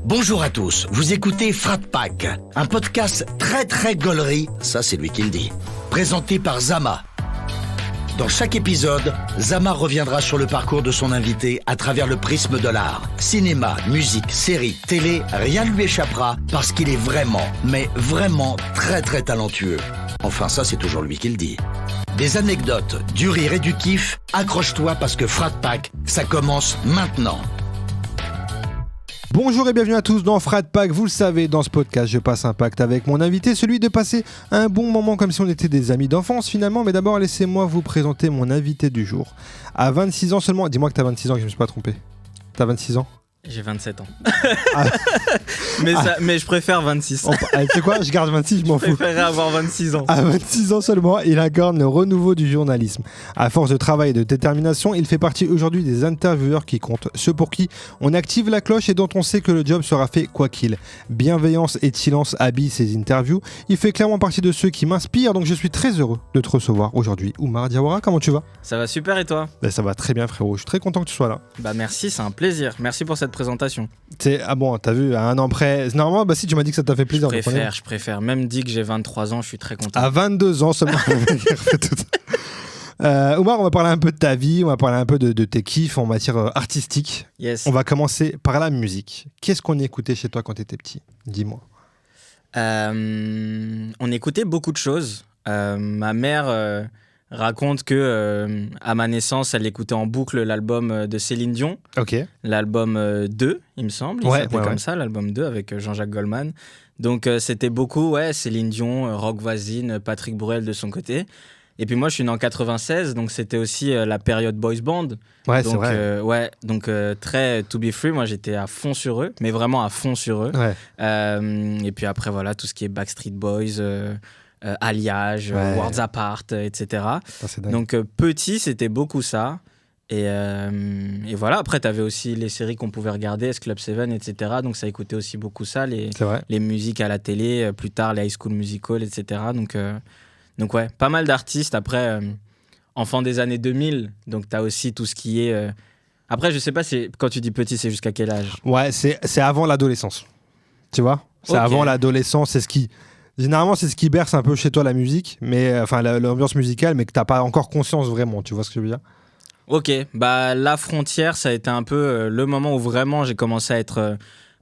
Bonjour à tous, vous écoutez Frat Pack, un podcast très gaulerie, ça c'est lui qui le dit, présenté par Zama. Dans chaque épisode, Zama reviendra sur le parcours de son invité à travers le prisme de l'art. Cinéma, musique, série, télé, rien ne lui échappera parce qu'il est vraiment, mais vraiment très talentueux. Enfin ça c'est toujours lui qui le dit. Des anecdotes, du rire et du kiff, accroche-toi parce que Frat Pack, ça commence maintenant. Bonjour et bienvenue à tous dans Frat Pack. Vous le savez, dans ce podcast, je passe un pacte avec mon invité, celui de passer un bon moment comme si on était des amis d'enfance finalement. Mais d'abord, laissez-moi vous présenter mon invité du jour. À 26 ans seulement, dis-moi que t'as 26 ans, que je me suis pas trompé. T'as 26 ans ? J'ai 27 ans. Mais je préfère 26. Tu sais quoi, je garde 26, je m'en fous. Je préférerais avoir 26 ans. À 26 ans seulement, il incarne le renouveau du journalisme. À force de travail et de détermination, il fait partie aujourd'hui des intervieweurs qui comptent. Ceux pour qui on active la cloche et dont on sait que le job sera fait quoi qu'il. Bienveillance et silence habillent ses interviews. Il fait clairement partie de ceux qui m'inspirent, donc je suis très heureux de te recevoir aujourd'hui. Oumar Diawara, comment tu vas ? Ça va super et toi ? Ça va très bien frérot, je suis très content que tu sois là. Bah merci, c'est un plaisir. Merci pour cette présentation. Ah bon, t'as vu, à un an près. Normalement, bah si tu m'as dit que ça t'a fait plaisir. Je préfère. Même dit que j'ai 23 ans, je suis très content. À 22 ans seulement. Oumar, on va parler un peu de ta vie, on va parler un peu de tes kiffs en matière artistique. Yes. On va commencer par la musique. Qu'est-ce qu'on écoutait chez toi quand t'étais petit ? Dis-moi. On écoutait beaucoup de choses. Ma mère raconte que à ma naissance, elle écoutait en boucle l'album de Céline Dion. Ok. L'album 2, il me semble. Il s'appelait comme ça, l'album 2 avec Jean-Jacques Goldman. Donc c'était beaucoup, Céline Dion, Roch Voisine, Patrick Bruel de son côté. Et puis moi, je suis né en 96, donc c'était aussi la période boys band. Ouais, donc, c'est vrai. Donc très To Be Free, moi j'étais à fond sur eux, mais vraiment à fond sur eux. Ouais. Et puis après, voilà, tout ce qui est Backstreet Boys, Alliage, Worlds Apart, etc. Donc petit, c'était beaucoup ça. Et voilà, après, tu avais aussi les séries qu'on pouvait regarder, S-Club 7, etc. Donc ça écoutait aussi beaucoup ça, les musiques à la télé, plus tard les High School Musical, etc. Donc ouais, pas mal d'artistes. Après, enfant des années 2000, donc tu as aussi tout ce qui est... Après, je sais pas, quand tu dis petit, c'est jusqu'à quel âge ? Ouais, c'est avant l'adolescence. Tu vois ? C'est avant l'adolescence, c'est ce qui... Généralement, c'est ce qui berce un peu chez toi la musique, mais enfin l'ambiance musicale, mais que t'as pas encore conscience vraiment, tu vois ce que je veux dire ? Ok, bah la frontière, ça a été un peu le moment où vraiment j'ai commencé à être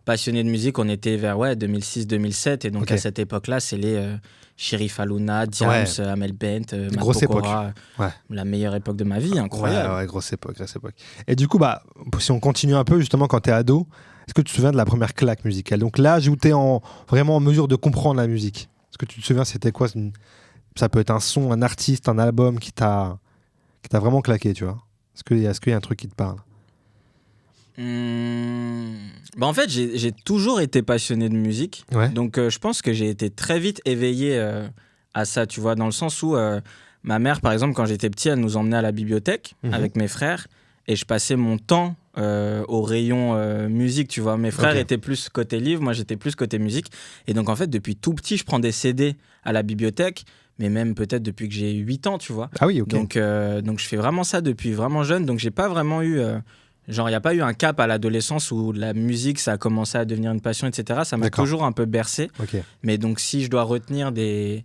passionné de musique. On était vers 2006-2007, et donc à cette époque-là, c'est les Sheriff Aluna, Diams, Amel Bent, Matt grosse Pokora, époque. La meilleure époque de ma vie, incroyable. Ouais, grosse époque. Et du coup, bah, si on continue un peu, justement, quand t'es ado, est-ce que tu te souviens de la première claque musicale ? Donc l'âge où t'es vraiment en mesure de comprendre la musique. Est-ce que tu te souviens, c'était quoi ? Ça peut être un son, un artiste, un album qui t'a vraiment claqué, tu vois ? Est-ce qu'il y a un truc qui te parle ? Bah en fait, j'ai toujours été passionné de musique. Ouais. Donc je pense que j'ai été très vite éveillé à ça, tu vois, dans le sens où ma mère, par exemple, quand j'étais petit, elle nous emmenait à la bibliothèque avec mes frères, et je passais mon temps au rayon musique, tu vois. Mes frères étaient plus côté livre, moi j'étais plus côté musique. Et donc en fait, depuis tout petit, je prends des CD à la bibliothèque, mais même peut-être depuis que j'ai 8 ans, tu vois. Ah oui, ok. Donc je fais vraiment ça depuis vraiment jeune, donc j'ai pas vraiment eu... Genre, il n'y a pas eu un cap à l'adolescence où la musique, ça a commencé à devenir une passion, etc. Ça m'a toujours un peu bercé. Okay. Mais donc, si je dois retenir des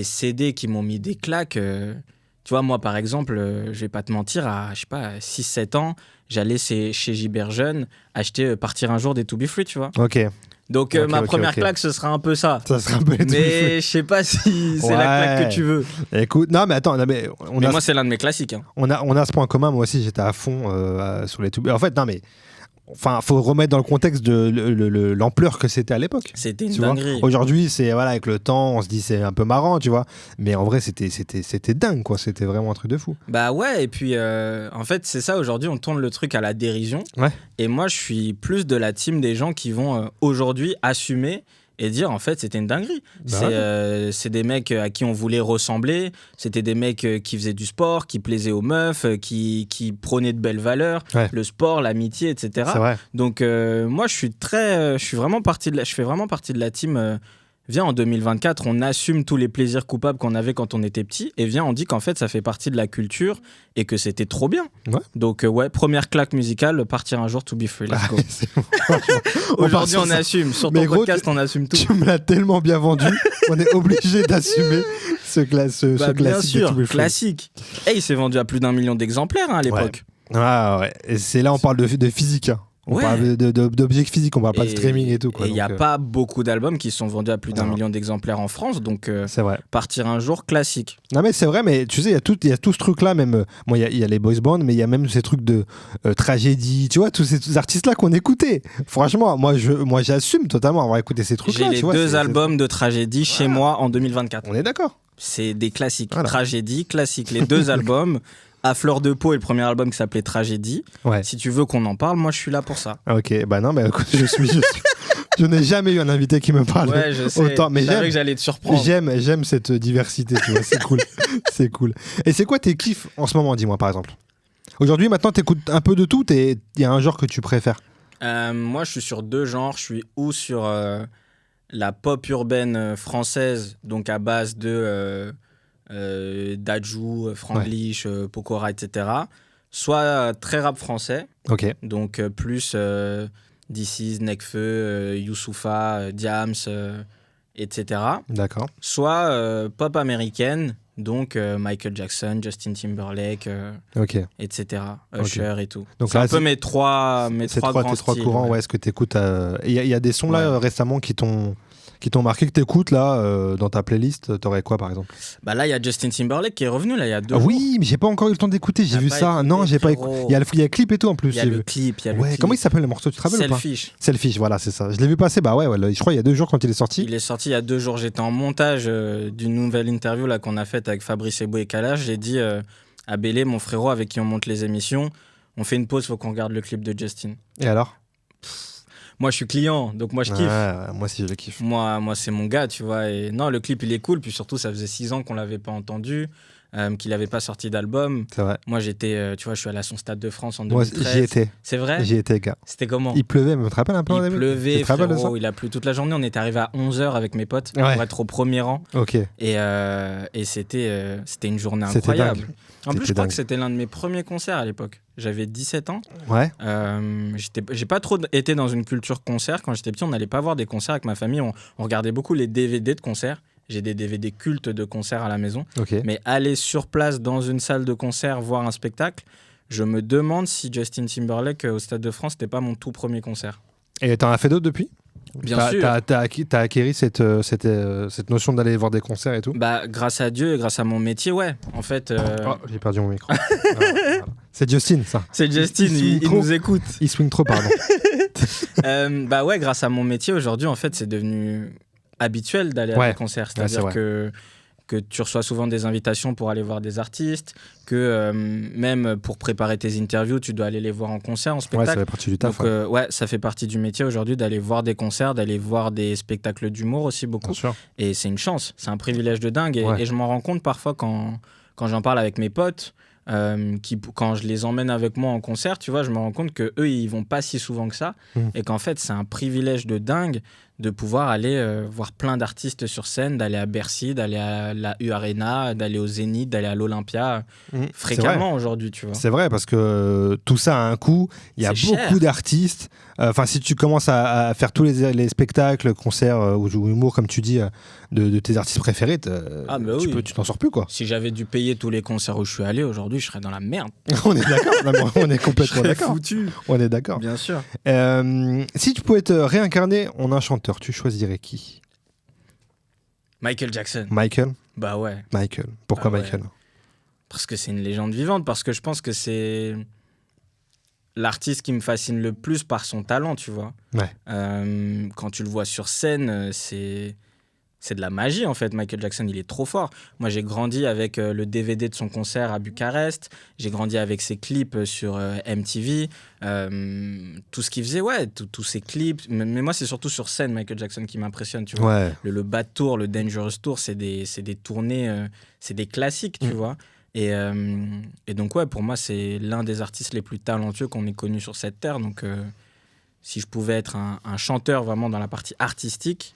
CD qui m'ont mis des claques, tu vois, moi, par exemple, je vais pas te mentir, à 6-7 ans, j'allais chez Gilbert Jeune acheter Partir un jour des To Be Free, tu vois. Ok. Donc, ma première claque, ce sera un peu ça. Ça sera un peu les To Be Free. Mais je sais pas si c'est la claque que tu veux. Écoute, non, mais attends. Mais moi, c'est l'un de mes classiques. Hein. On a ce point commun. Moi aussi, j'étais à fond sur les To Be Free. En fait, non, mais... Enfin, faut remettre dans le contexte de l'ampleur que c'était à l'époque. C'était une dinguerie. Aujourd'hui, c'est avec le temps, on se dit c'est un peu marrant, tu vois. Mais en vrai, c'était dingue, quoi. C'était vraiment un truc de fou. Bah ouais, et puis en fait, c'est ça. Aujourd'hui, on tourne le truc à la dérision. Ouais. Et moi, je suis plus de la team des gens qui vont aujourd'hui assumer et dire en fait c'était une dinguerie. C'est des mecs à qui on voulait ressembler, c'était des mecs qui faisaient du sport, qui plaisaient aux meufs, qui prônaient de belles valeurs, le sport, l'amitié, etc. C'est vrai. Donc moi je fais vraiment partie de la team viens en 2024, on assume tous les plaisirs coupables qu'on avait quand on était petit, et viens, on dit qu'en fait, ça fait partie de la culture et que c'était trop bien. Ouais. Donc, première claque musicale, partir un jour to be free. Let's go. Aujourd'hui, on assume. Sur ton podcast, on assume tout. Tu me l'as tellement bien vendu, on est obligé d'assumer ce classique bien sûr, de To Be Free. Classique. Et il s'est vendu à plus d'1 million d'exemplaires à l'époque. Ouais. Et c'est là, on parle de physique. Hein. On parle d'objets physiques, on parle pas de streaming et tout. Et il n'y a pas beaucoup d'albums qui sont vendus à plus d'1 million d'exemplaires en France, donc c'est vrai. Partir un jour, classique. Non mais c'est vrai, mais tu sais, il y a tout ce truc-là, même, il y a les boys bands, mais il y a même ces trucs de tragédie, tu vois, tous ces artistes-là qu'on écoutait. Franchement, moi j'assume totalement avoir écouté ces trucs-là. J'ai les 2 albums de tragédie chez moi en 2024. On est d'accord. C'est des classiques. Voilà. Tragédie, classique. Les 2 albums... À fleur de peau et le premier album qui s'appelait Tragédie. Ouais. Si tu veux qu'on en parle, moi je suis là pour ça. Ok, bah non, mais écoute, je n'ai jamais eu un invité qui me parle autant. Mais je savais que j'allais te surprendre. J'aime cette diversité, tu vois, c'est cool. C'est cool. Et c'est quoi tes kiffs en ce moment, dis-moi par exemple? Aujourd'hui, maintenant, t'écoutes un peu de tout, il y a un genre que tu préfères? Moi, je suis sur 2 genres. Je suis ou sur la pop urbaine française, donc à base de... Dadju, Franglish, Pokora, etc. Soit très rap français, donc plus DC's, Nekfeu, Youssoupha, Diams, etc. D'accord. Soit pop américaine, donc Michael Jackson, Justin Timberlake, etc. Usher et tout. Donc c'est un peu mes trois grands styles. Courants, ouais, ce que t'écoutes. Il y a des sons là récemment qui t'ont marqué, que t'écoutes là dans ta playlist, t'aurais quoi par exemple? Bah là il y a Justin Timberlake qui est revenu là il y a 2 jours. Oui, mais j'ai pas encore eu le temps d'écouter, j'ai vu ça. Non, j'ai pas écouté. Il y a le clip et tout en plus. Il y a le clip, comment il s'appelle le morceau, tu te rappelles? Selfish, voilà, c'est ça. Je l'ai vu passer, je crois il y a 2 jours quand il est sorti. Il est sorti il y a 2 jours, j'étais en montage d'une nouvelle interview là qu'on a faite avec Fabrice Eboué et Kalash. J'ai dit à Bélé, mon frérot avec qui on monte les émissions, on fait une pause, faut qu'on regarde le clip de Justin. Et alors? Moi, je suis client, donc moi, je kiffe. Moi aussi, je le kiffe. Moi, c'est mon gars, tu vois. Et non, le clip, il est cool. Puis surtout, ça faisait 6 ans qu'on l'avait pas entendu, qu'il n'avait pas sorti d'album. C'est vrai. Moi, j'étais, tu vois, je suis allé à son Stade de France en 2013. Moi, j'y étais. C'est vrai? J'y étais, gars. C'était comment? Il pleuvait, mais tu te rappelles un peu? Il pleuvait, frérot. Il a plu toute la journée. On était arrivé à 11h avec mes potes pour être au premier rang. Ok. Et c'était une journée incroyable. En plus, je crois que c'était l'un de mes premiers concerts à l'époque. J'avais 17 ans. Ouais. J'ai pas trop été dans une culture concert. Quand j'étais petit, on n'allait pas voir des concerts avec ma famille. On regardait beaucoup les DVD de concerts. J'ai des DVD cultes de concerts à la maison. Mais aller sur place dans une salle de concert, voir un spectacle, je me demande si Justin Timberlake au Stade de France, c'était pas mon tout premier concert. Et t'en as fait d'autres depuis? Bien sûr. T'as acquis cette notion d'aller voir des concerts et tout? Bah, grâce à Dieu et grâce à mon métier, ouais. En fait... Oh, j'ai perdu mon micro. Voilà. C'est Justin, ça. C'est Justin, il nous écoute. Il swing trop, pardon. Bah ouais, grâce à mon métier, aujourd'hui, en fait, c'est devenu habituel d'aller à des concerts. C'est-à-dire que tu reçois souvent des invitations pour aller voir des artistes, que même pour préparer tes interviews, tu dois aller les voir en concert, en spectacle. Ouais, ça fait partie du taf. Donc, ça fait partie du métier aujourd'hui d'aller voir des concerts, d'aller voir des spectacles d'humour aussi beaucoup. Et c'est une chance, c'est un privilège de dingue. Et je m'en rends compte parfois quand j'en parle avec mes potes, quand je les emmène avec moi en concert, tu vois, je me rends compte qu'eux, ils vont pas si souvent que ça. Et qu'en fait, c'est un privilège de dingue de pouvoir aller voir plein d'artistes sur scène, d'aller à Bercy, d'aller à la U Arena, d'aller au Zénith, d'aller à l'Olympia fréquemment aujourd'hui, tu vois. C'est vrai, parce que tout ça a un coût. Il y a beaucoup d'artistes. Enfin, si tu commences à faire tous les spectacles, concerts ou humour, comme tu dis, de tes artistes préférés, tu t'en sors plus, quoi. Si j'avais dû payer tous les concerts où je suis allé aujourd'hui, je serais dans la merde. On est d'accord. On est complètement d'accord. Foutu. On est d'accord. Bien sûr. Si tu pouvais te réincarner en un chanteur, tu choisirais qui? Michael Jackson. Michael? Bah ouais. Michael. Pourquoi Michael? Parce que c'est une légende vivante, parce que je pense que c'est l'artiste qui me fascine le plus par son talent, tu vois. Quand tu le vois sur scène, c'est de la magie, en fait. Michael Jackson, il est trop fort. Moi, j'ai grandi avec le DVD de son concert à Bucarest. J'ai grandi avec ses clips sur MTV. Tout ce qu'il faisait, tous ses clips. Mais moi, c'est surtout sur scène, Michael Jackson, qui m'impressionne, tu vois. Le Bad Tour, le Dangerous Tour, c'est des tournées, c'est des classiques, tu vois. Et donc, pour moi, c'est l'un des artistes les plus talentueux qu'on ait connu sur cette terre. Donc, si je pouvais être un chanteur vraiment dans la partie artistique,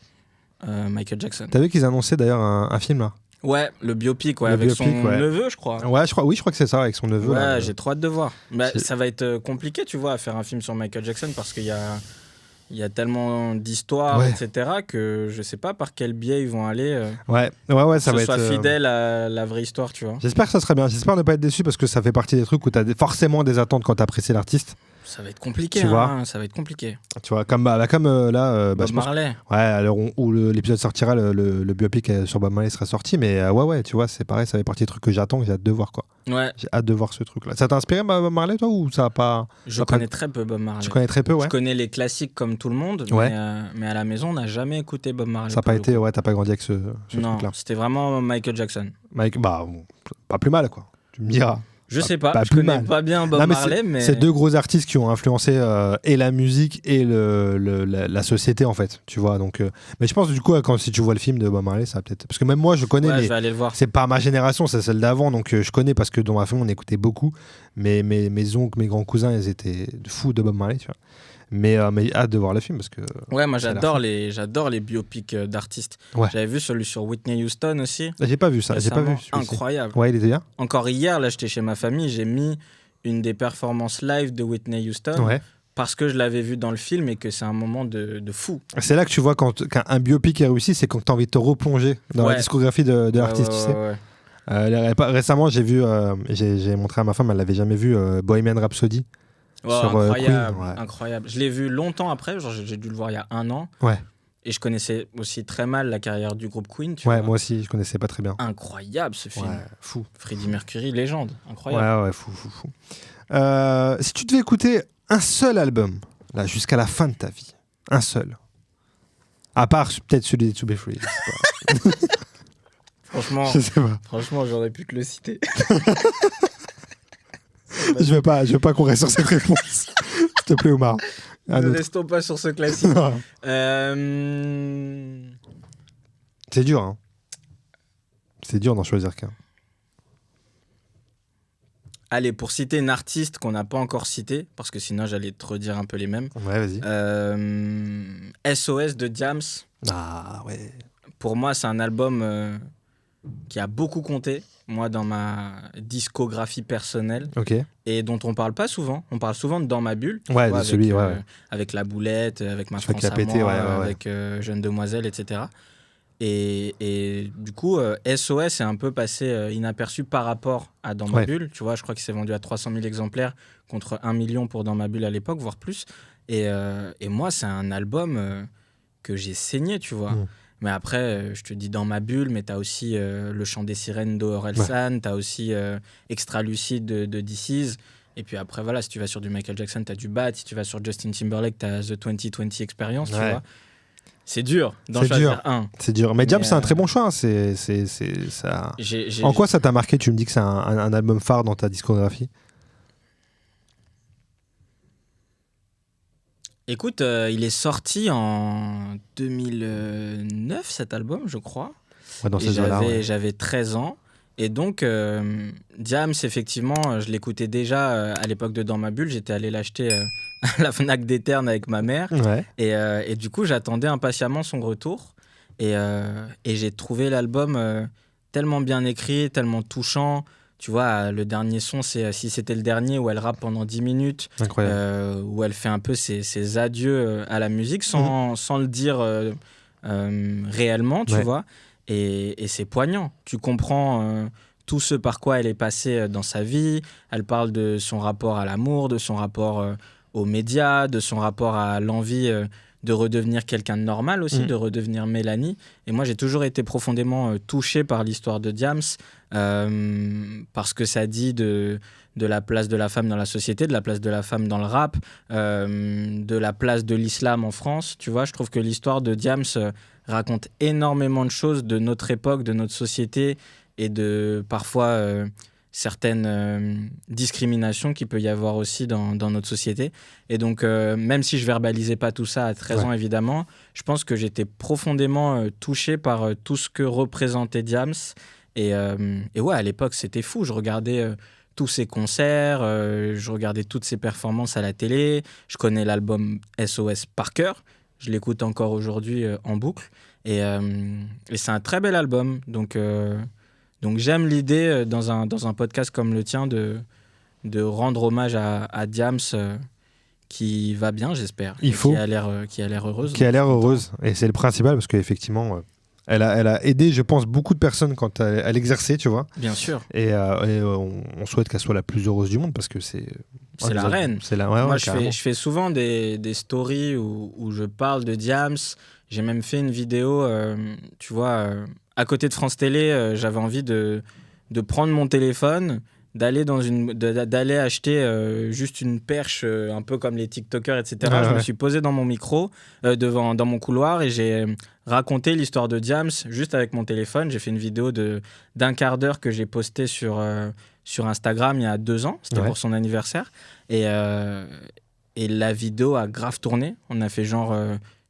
Michael Jackson. T'as vu qu'ils annonçaient d'ailleurs un film là? Ouais, le biopic, avec son neveu, je crois. Ouais, je crois que c'est ça, avec son neveu. Ouais, là, j'ai trop hâte de voir. Bah, ça va être compliqué, tu vois, à faire un film sur Michael Jackson parce qu'il y a tellement d'histoires, etc., que je sais pas par quel biais ils vont aller. Ouais, ça va être. soit fidèle à la vraie histoire, tu vois. J'espère que ça serait bien. J'espère ne pas être déçu parce que ça fait partie des trucs où t'as forcément des attentes quand t'apprécies l'artiste. Ça va être compliqué, tu vois ça va être compliqué. Tu vois, comme là, Bob Marley. Ouais, alors où l'épisode sortira, le biopic sur Bob Marley sera sorti, mais ouais, tu vois, c'est pareil, ça fait partie des trucs que j'attends, que j'ai hâte de voir, quoi. Ouais. J'ai hâte de voir ce truc-là. Ça t'a inspiré Bob Marley, toi, ou ça a pas? Je connais très peu Bob Marley. Tu connais très peu, ouais. Je connais les classiques comme tout le monde, mais à la maison, on n'a jamais écouté Bob Marley. Ça n'a pas été, t'as pas grandi avec ce non, truc-là. c'était vraiment Michael Jackson. Pas plus mal, quoi. Tu me diras. Je sais pas, je connais pas bien Bob Marley, mais... C'est deux gros artistes qui ont influencé et la musique et la société, en fait, tu vois, donc... Mais je pense, du coup, si tu vois le film de Bob Marley, ça va peut-être... Parce que même moi, je connais, mais je vais aller le voir. C'est pas ma génération, c'est celle d'avant, donc je connais parce que dans ma famille, on écoutait beaucoup, mais mes oncles, mes grands cousins, ils étaient fous de Bob Marley, tu vois. Mais hâte de voir le film parce que... Ouais, moi j'adore les biopics d'artistes. Ouais. J'avais vu celui sur Whitney Houston aussi. J'ai pas vu ça, j'ai pas vu. Incroyable. Ouais, il était bien. Encore hier, là j'étais chez ma famille, j'ai mis une des performances live de Whitney Houston parce que je l'avais vu dans le film et que c'est un moment de fou. C'est là que tu vois qu'un biopic est réussi, c'est quand tu as envie de te replonger dans la discographie de l'artiste, tu sais. Récemment, j'ai montré à ma femme, elle l'avait jamais vu, Bohemian Rhapsody. Incroyable, incroyable. Je l'ai vu longtemps après, genre j'ai dû le voir il y a 1 an. Ouais. Et je connaissais aussi très mal la carrière du groupe Queen. Tu vois. Moi aussi, je connaissais pas très bien. Incroyable ce film. Ouais, fou. Freddie Mercury, légende. Incroyable. Ouais, fou. Si tu devais écouter un seul album, là, jusqu'à la fin de ta vie, un seul, à part peut-être celui de To Be Free, je sais pas. Franchement, j'aurais pu te le citer. Je veux pas qu'on reste sur cette réponse. S'il te plaît, Omar. Ne restons pas sur ce classique. C'est dur, hein. C'est dur d'en choisir qu'un. Allez, pour citer une artiste qu'on n'a pas encore citée, parce que sinon j'allais te redire un peu les mêmes. Ouais, vas-y. SOS de Diams. Ah, ouais. Pour moi, c'est un album qui a beaucoup compté, moi, dans ma discographie personnelle, et dont on parle pas souvent. On parle souvent de Dans ma bulle, avec La Boulette, avec Ma France à moi, avec Jeune Demoiselle, etc. Et du coup, SOS est un peu passé inaperçu par rapport à Dans ma bulle. Tu vois, je crois qu'il s'est vendu à 300 000 exemplaires contre 1 million pour Dans ma bulle à l'époque, voire plus. Et moi, c'est un album que j'ai saigné, tu vois. Mais après, je te dis Dans ma bulle, mais t'as aussi Le Chant des Sirènes d'Orelsan, t'as aussi Extra Lucide de This Is. Et puis après, voilà, si tu vas sur du Michael Jackson, t'as du Bad. Si tu vas sur Justin Timberlake, t'as The 2020 Experience, tu vois. C'est dur d'en choisir un. C'est dur. Mais Diams, c'est un très bon choix. C'est ça. En quoi ça t'a marqué? Tu me dis que c'est un album phare dans ta discographie? Écoute, il est sorti en 2009, cet album, je crois. Ouais, dans ces eaux-là, j'avais 13 ans. Et donc, Diams, effectivement, je l'écoutais déjà à l'époque de Dans ma bulle. J'étais allé l'acheter à la Fnac d'Eterne avec ma mère. Ouais. Et du coup, j'attendais impatiemment son retour. Et j'ai trouvé l'album tellement bien écrit, tellement touchant. Tu vois, le dernier son, c'est Si c'était le dernier, où elle rappe pendant 10 minutes. Incroyable. Où elle fait un peu ses adieux à la musique sans le dire réellement, tu vois. Et c'est poignant. Tu comprends tout ce par quoi elle est passée dans sa vie. Elle parle de son rapport à l'amour, de son rapport aux médias, de son rapport à l'envie de redevenir quelqu'un de normal aussi, de redevenir Mélanie. Et moi, j'ai toujours été profondément touché par l'histoire de Diams parce que ça dit de la place de la femme dans la société, de la place de la femme dans le rap, de la place de l'islam en France. Tu vois, je trouve que l'histoire de Diams raconte énormément de choses de notre époque, de notre société et de parfois certaines discriminations qu'il peut y avoir aussi dans notre société. Et donc, même si je verbalisais pas tout ça à 13 ans, évidemment, je pense que j'étais profondément touché par tout ce que représentait Diams. Et ouais, à l'époque, c'était fou. Je regardais tous ses concerts, je regardais toutes ses performances à la télé. Je connais l'album SOS par cœur. Je l'écoute encore aujourd'hui en boucle. Et c'est un très bel album. Donc j'aime l'idée, dans un podcast comme le tien, de rendre hommage à Diams, qui va bien, j'espère. Qui a l'air heureuse. Qui a l'air heureuse. Et c'est le principal, parce qu'effectivement, elle a aidé, je pense, beaucoup de personnes quand elle exerçait, tu vois. Bien sûr. Et on souhaite qu'elle soit la plus heureuse du monde, parce que c'est la reine. Moi, je fais souvent des stories où je parle de Diams. J'ai même fait une vidéo, tu vois, à côté de France Télé, j'avais envie de prendre mon téléphone, d'aller acheter juste une perche, un peu comme les TikTokers, etc. Je me suis posé dans mon micro, dans mon couloir, et j'ai raconté l'histoire de Diams juste avec mon téléphone. J'ai fait une vidéo d'un quart d'heure que j'ai postée sur Instagram il y a 2 ans. C'était pour son anniversaire. Et la vidéo a grave tourné. On a fait genre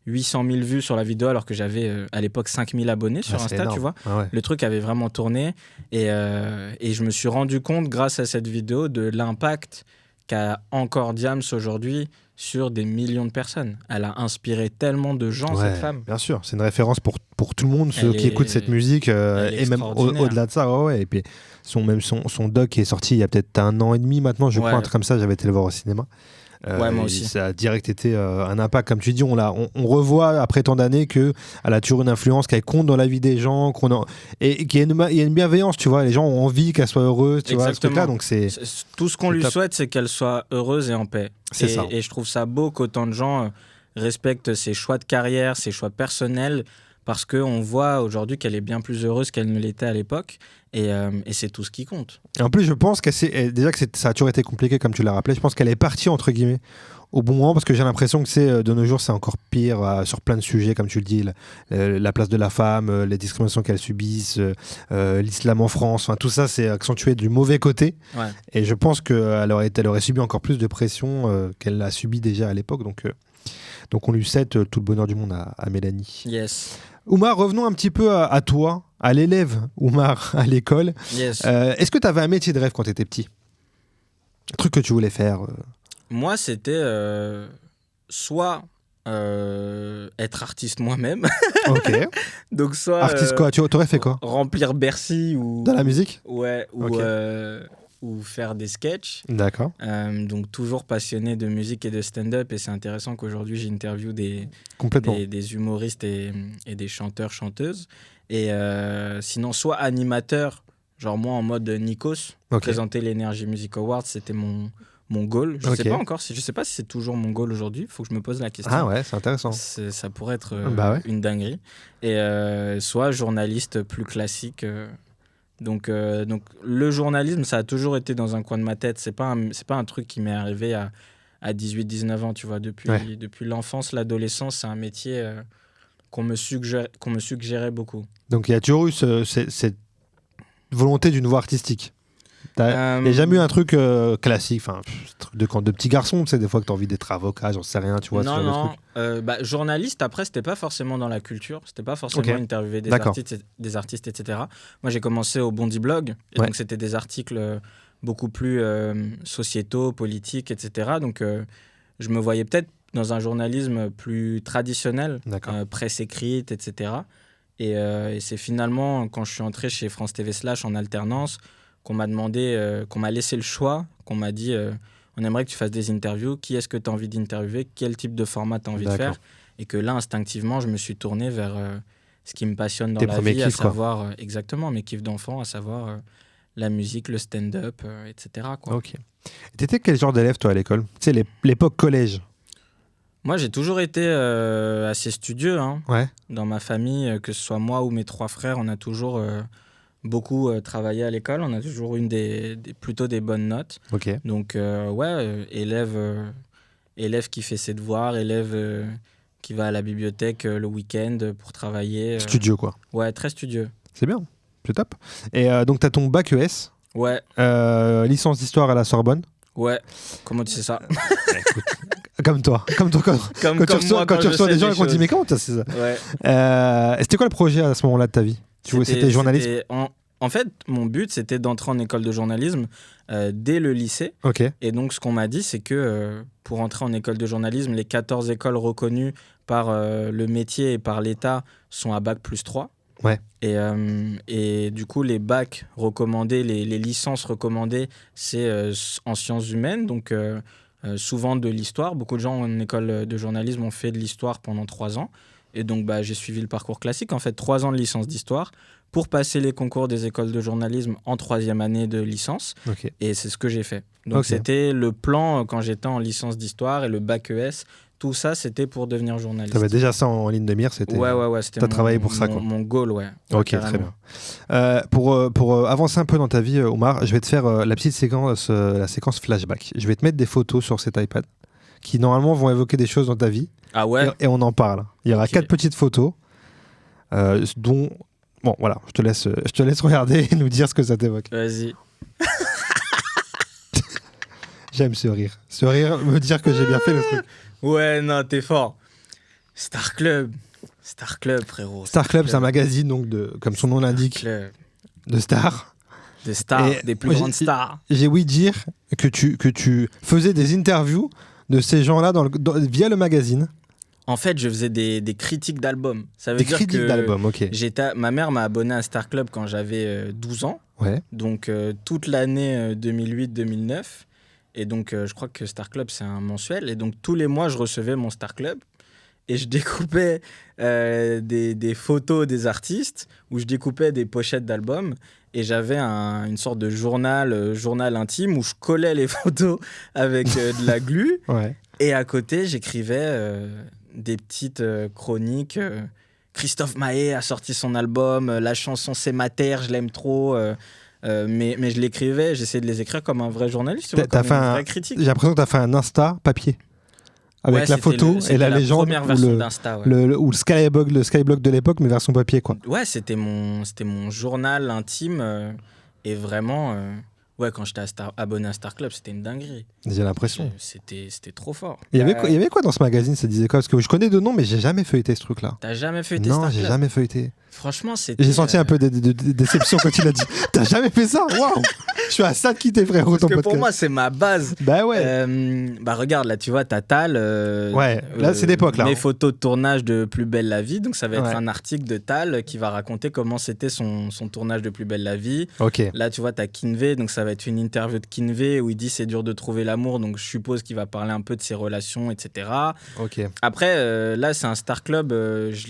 800 000 vues sur la vidéo, alors que j'avais à l'époque 5 000 abonnés sur Insta, tu vois. Le truc avait vraiment tourné, et je me suis rendu compte, grâce à cette vidéo, de l'impact qu'a encore Diams aujourd'hui sur des millions de personnes. Elle a inspiré tellement de gens, cette femme. Bien sûr, c'est une référence pour tout le monde, ceux qui écoutent cette musique, et même au-delà de ça. Et puis son doc est sorti il y a peut-être 1 an et demi maintenant, je crois, un truc comme ça. J'avais été le voir au cinéma. Moi aussi. Ça a direct été un impact, comme tu dis. On revoit après tant d'années qu'elle a toujours une influence, qu'elle compte dans la vie des gens, et qu'il y a une bienveillance, tu vois. Les gens ont envie qu'elle soit heureuse, tu vois, ce truc-là. Donc tout ce qu'on lui souhaite, c'est qu'elle soit heureuse et en paix. C'est ça. Et je trouve ça beau qu'autant de gens respectent ses choix de carrière, ses choix personnels, parce qu'on voit aujourd'hui qu'elle est bien plus heureuse qu'elle ne l'était à l'époque, et c'est tout ce qui compte. Et en plus, je pense que ça a toujours été compliqué, comme tu l'as rappelé. Je pense qu'elle est partie, entre guillemets, au bon moment, parce que j'ai l'impression que de nos jours, c'est encore pire sur plein de sujets, comme tu le dis, la place de la femme, les discriminations qu'elle subisse, l'islam en France, tout ça, c'est accentué du mauvais côté. Et je pense qu'elle aurait subi encore plus de pression qu'elle a subi déjà à l'époque. Donc on lui souhaite tout le bonheur du monde à Mélanie. Yes. Oumar, revenons un petit peu à toi, à l'élève Oumar à l'école. Yes. Est-ce que tu avais un métier de rêve quand tu étais petit ? Un truc que tu voulais faire Moi, c'était soit être artiste moi-même. Ok. Donc soit artiste quoi ? Tu aurais fait quoi ? Remplir Bercy ou dans la musique ? Ouais. Ou faire des sketchs. D'accord. Donc toujours passionné de musique et de stand-up, et c'est intéressant qu'aujourd'hui j'interviewe des humoristes et des chanteurs, chanteuses. Et sinon, soit animateur, genre moi en mode Nikos, présenter l'Energy Music Awards, c'était mon goal. Je sais pas si c'est toujours mon goal aujourd'hui, il faut que je me pose la question. Ah ouais, c'est intéressant. Ça pourrait être une dinguerie. Et soit journaliste plus classique. Donc le journalisme, ça a toujours été dans un coin de ma tête. C'est pas un truc qui m'est arrivé à 18-19 ans, tu vois. Depuis l'enfance, l'adolescence, c'est un métier qu'on me suggérait beaucoup. Donc il y a toujours eu cette volonté d'une voie artistique. Il n'y a jamais eu un truc classique, truc de petit garçon, tu sais, des fois que tu as envie d'être avocat, j'en sais rien, tu vois. Non. Journaliste, après, c'était pas forcément dans la culture, c'était pas forcément interviewer des artistes, etc. Moi, j'ai commencé au Bondi Blog, et donc c'était des articles beaucoup plus sociétaux, politiques, etc. Donc, je me voyais peut-être dans un journalisme plus traditionnel, presse écrite, etc. Et c'est finalement, quand je suis entré chez France TV Slash en alternance, qu'on m'a demandé, qu'on m'a laissé le choix, qu'on m'a dit on aimerait que tu fasses des interviews, qui est-ce que tu as envie d'interviewer, quel type de format tu as envie de faire, et que là, instinctivement, je me suis tourné vers ce qui me passionne dans la vie, à savoir exactement mes kiffs d'enfant, à savoir la musique, le stand-up, etc. Ok. T'étais quel genre d'élève, toi, à l'école ? Tu sais, l'époque collège. Moi, j'ai toujours été assez studieux. Ouais. Dans ma famille, que ce soit moi ou mes 3 frères, on a toujours beaucoup travaillé à l'école. On a toujours eu plutôt des bonnes notes. Okay. Donc, élève qui fait ses devoirs, élève qui va à la bibliothèque le week-end pour travailler. Studieux, quoi. Ouais, très studieux. C'est bien, c'est top. Et donc, tu as ton bac ES. Ouais. Licence d'histoire à la Sorbonne. Ouais. Comment tu sais ça ? Écoute, comme toi. Quand tu reçois des gens et qu'on te dit mais comment tu sais ça ? Ouais. C'était quoi le projet à ce moment-là de ta vie ? C'était journaliste ? En fait, mon but, c'était d'entrer en école de journalisme dès le lycée. Ok. Et donc, ce qu'on m'a dit, c'est que pour entrer en école de journalisme, les 14 écoles reconnues par le métier et par l'État sont à bac+3. Ouais. Et du coup, les bacs recommandés, les licences recommandées, c'est en sciences humaines, donc souvent de l'histoire. Beaucoup de gens en école de journalisme ont fait de l'histoire pendant 3 ans. Et donc, j'ai suivi le parcours classique, en fait, 3 ans de licence d'histoire pour passer les concours des écoles de journalisme en 3e année de licence. Ok. Et c'est ce que j'ai fait. Donc, c'était le plan quand j'étais en licence d'histoire et le bac ES. Tout ça, c'était pour devenir journaliste. Tu avais déjà ça en ligne de mire, c'était. Ouais. C'était t'as travaillé pour ça, quoi. Mon goal, ouais. Ok, carrément. très bien. Pour avancer un peu dans ta vie, Omar, je vais te faire la petite séquence, la séquence flashback. Je vais te mettre des photos sur cet iPad qui normalement vont évoquer des choses dans ta vie. Ah ouais. Et on en parle. Il y aura 4 petites photos, dont. Bon, voilà, je te laisse regarder et nous dire ce que ça t'évoque. Vas-y. J'aime ce rire. Ce rire me dire que j'ai bien fait le truc. Ouais, non, t'es fort. Star Club, frérot. Star Club, c'est un magazine, donc comme son nom l'indique, de stars. Des stars, Et des plus moi, grandes stars. J'ai ouï dire que tu faisais des interviews de ces gens-là via le magazine. En fait, je faisais des critiques d'albums. Ça veut Des dire critiques que d'albums, ok. ma mère m'a abonné à Star Club quand j'avais 12 ans. Ouais. Donc, toute l'année 2008-2009. Et donc, je crois que Star Club, c'est un mensuel. Et donc, tous les mois, je recevais mon Star Club. Et je découpais des photos des artistes ou je découpais des pochettes d'albums. Et j'avais une sorte de journal intime où je collais les photos avec de la glu. Ouais. Et à côté, j'écrivais des petites chroniques. Christophe Maé a sorti son album. La chanson C'est ma terre, je l'aime trop. Mais je l'écrivais, j'essayais de les écrire comme un vrai journaliste, tu vois, comme une vraie critique. J'ai l'impression que tu as fait un Insta papier. Avec la photo et la légende ou le Skyblog de l'époque, mais version papier, quoi. Ouais, c'était mon journal intime. Et vraiment, quand j'étais abonné à Star Club, c'était une dinguerie. J'ai l'impression. C'était trop fort. Il y avait quoi dans ce magazine? Ça disait quoi? Parce que je connais de nom, mais j'ai jamais feuilleté ce truc-là. T'as jamais feuilleté Star Club? Non, j'ai jamais feuilleté. Franchement, c'était... J'ai senti un peu de déception quand tu l'as dit. T'as jamais fait ça? Waouh! Je suis à ça de quitter, frérot, ton podcast. Pour moi, c'est ma base. Bah ouais. Regarde, là, tu vois, t'as Tal. Ouais, là, c'est l'époque, là. Mes photos de tournage de Plus belle la vie. Donc, ça va être un article de Tal qui va raconter comment c'était son tournage de Plus belle la vie. Ok. Là, tu vois, t'as Kinvey. Donc, ça va être une interview de Kinvey où il dit c'est dur de trouver l'amour. Donc, je suppose qu'il va parler un peu de ses relations, etc. Ok. Après, là, c'est un Star Club.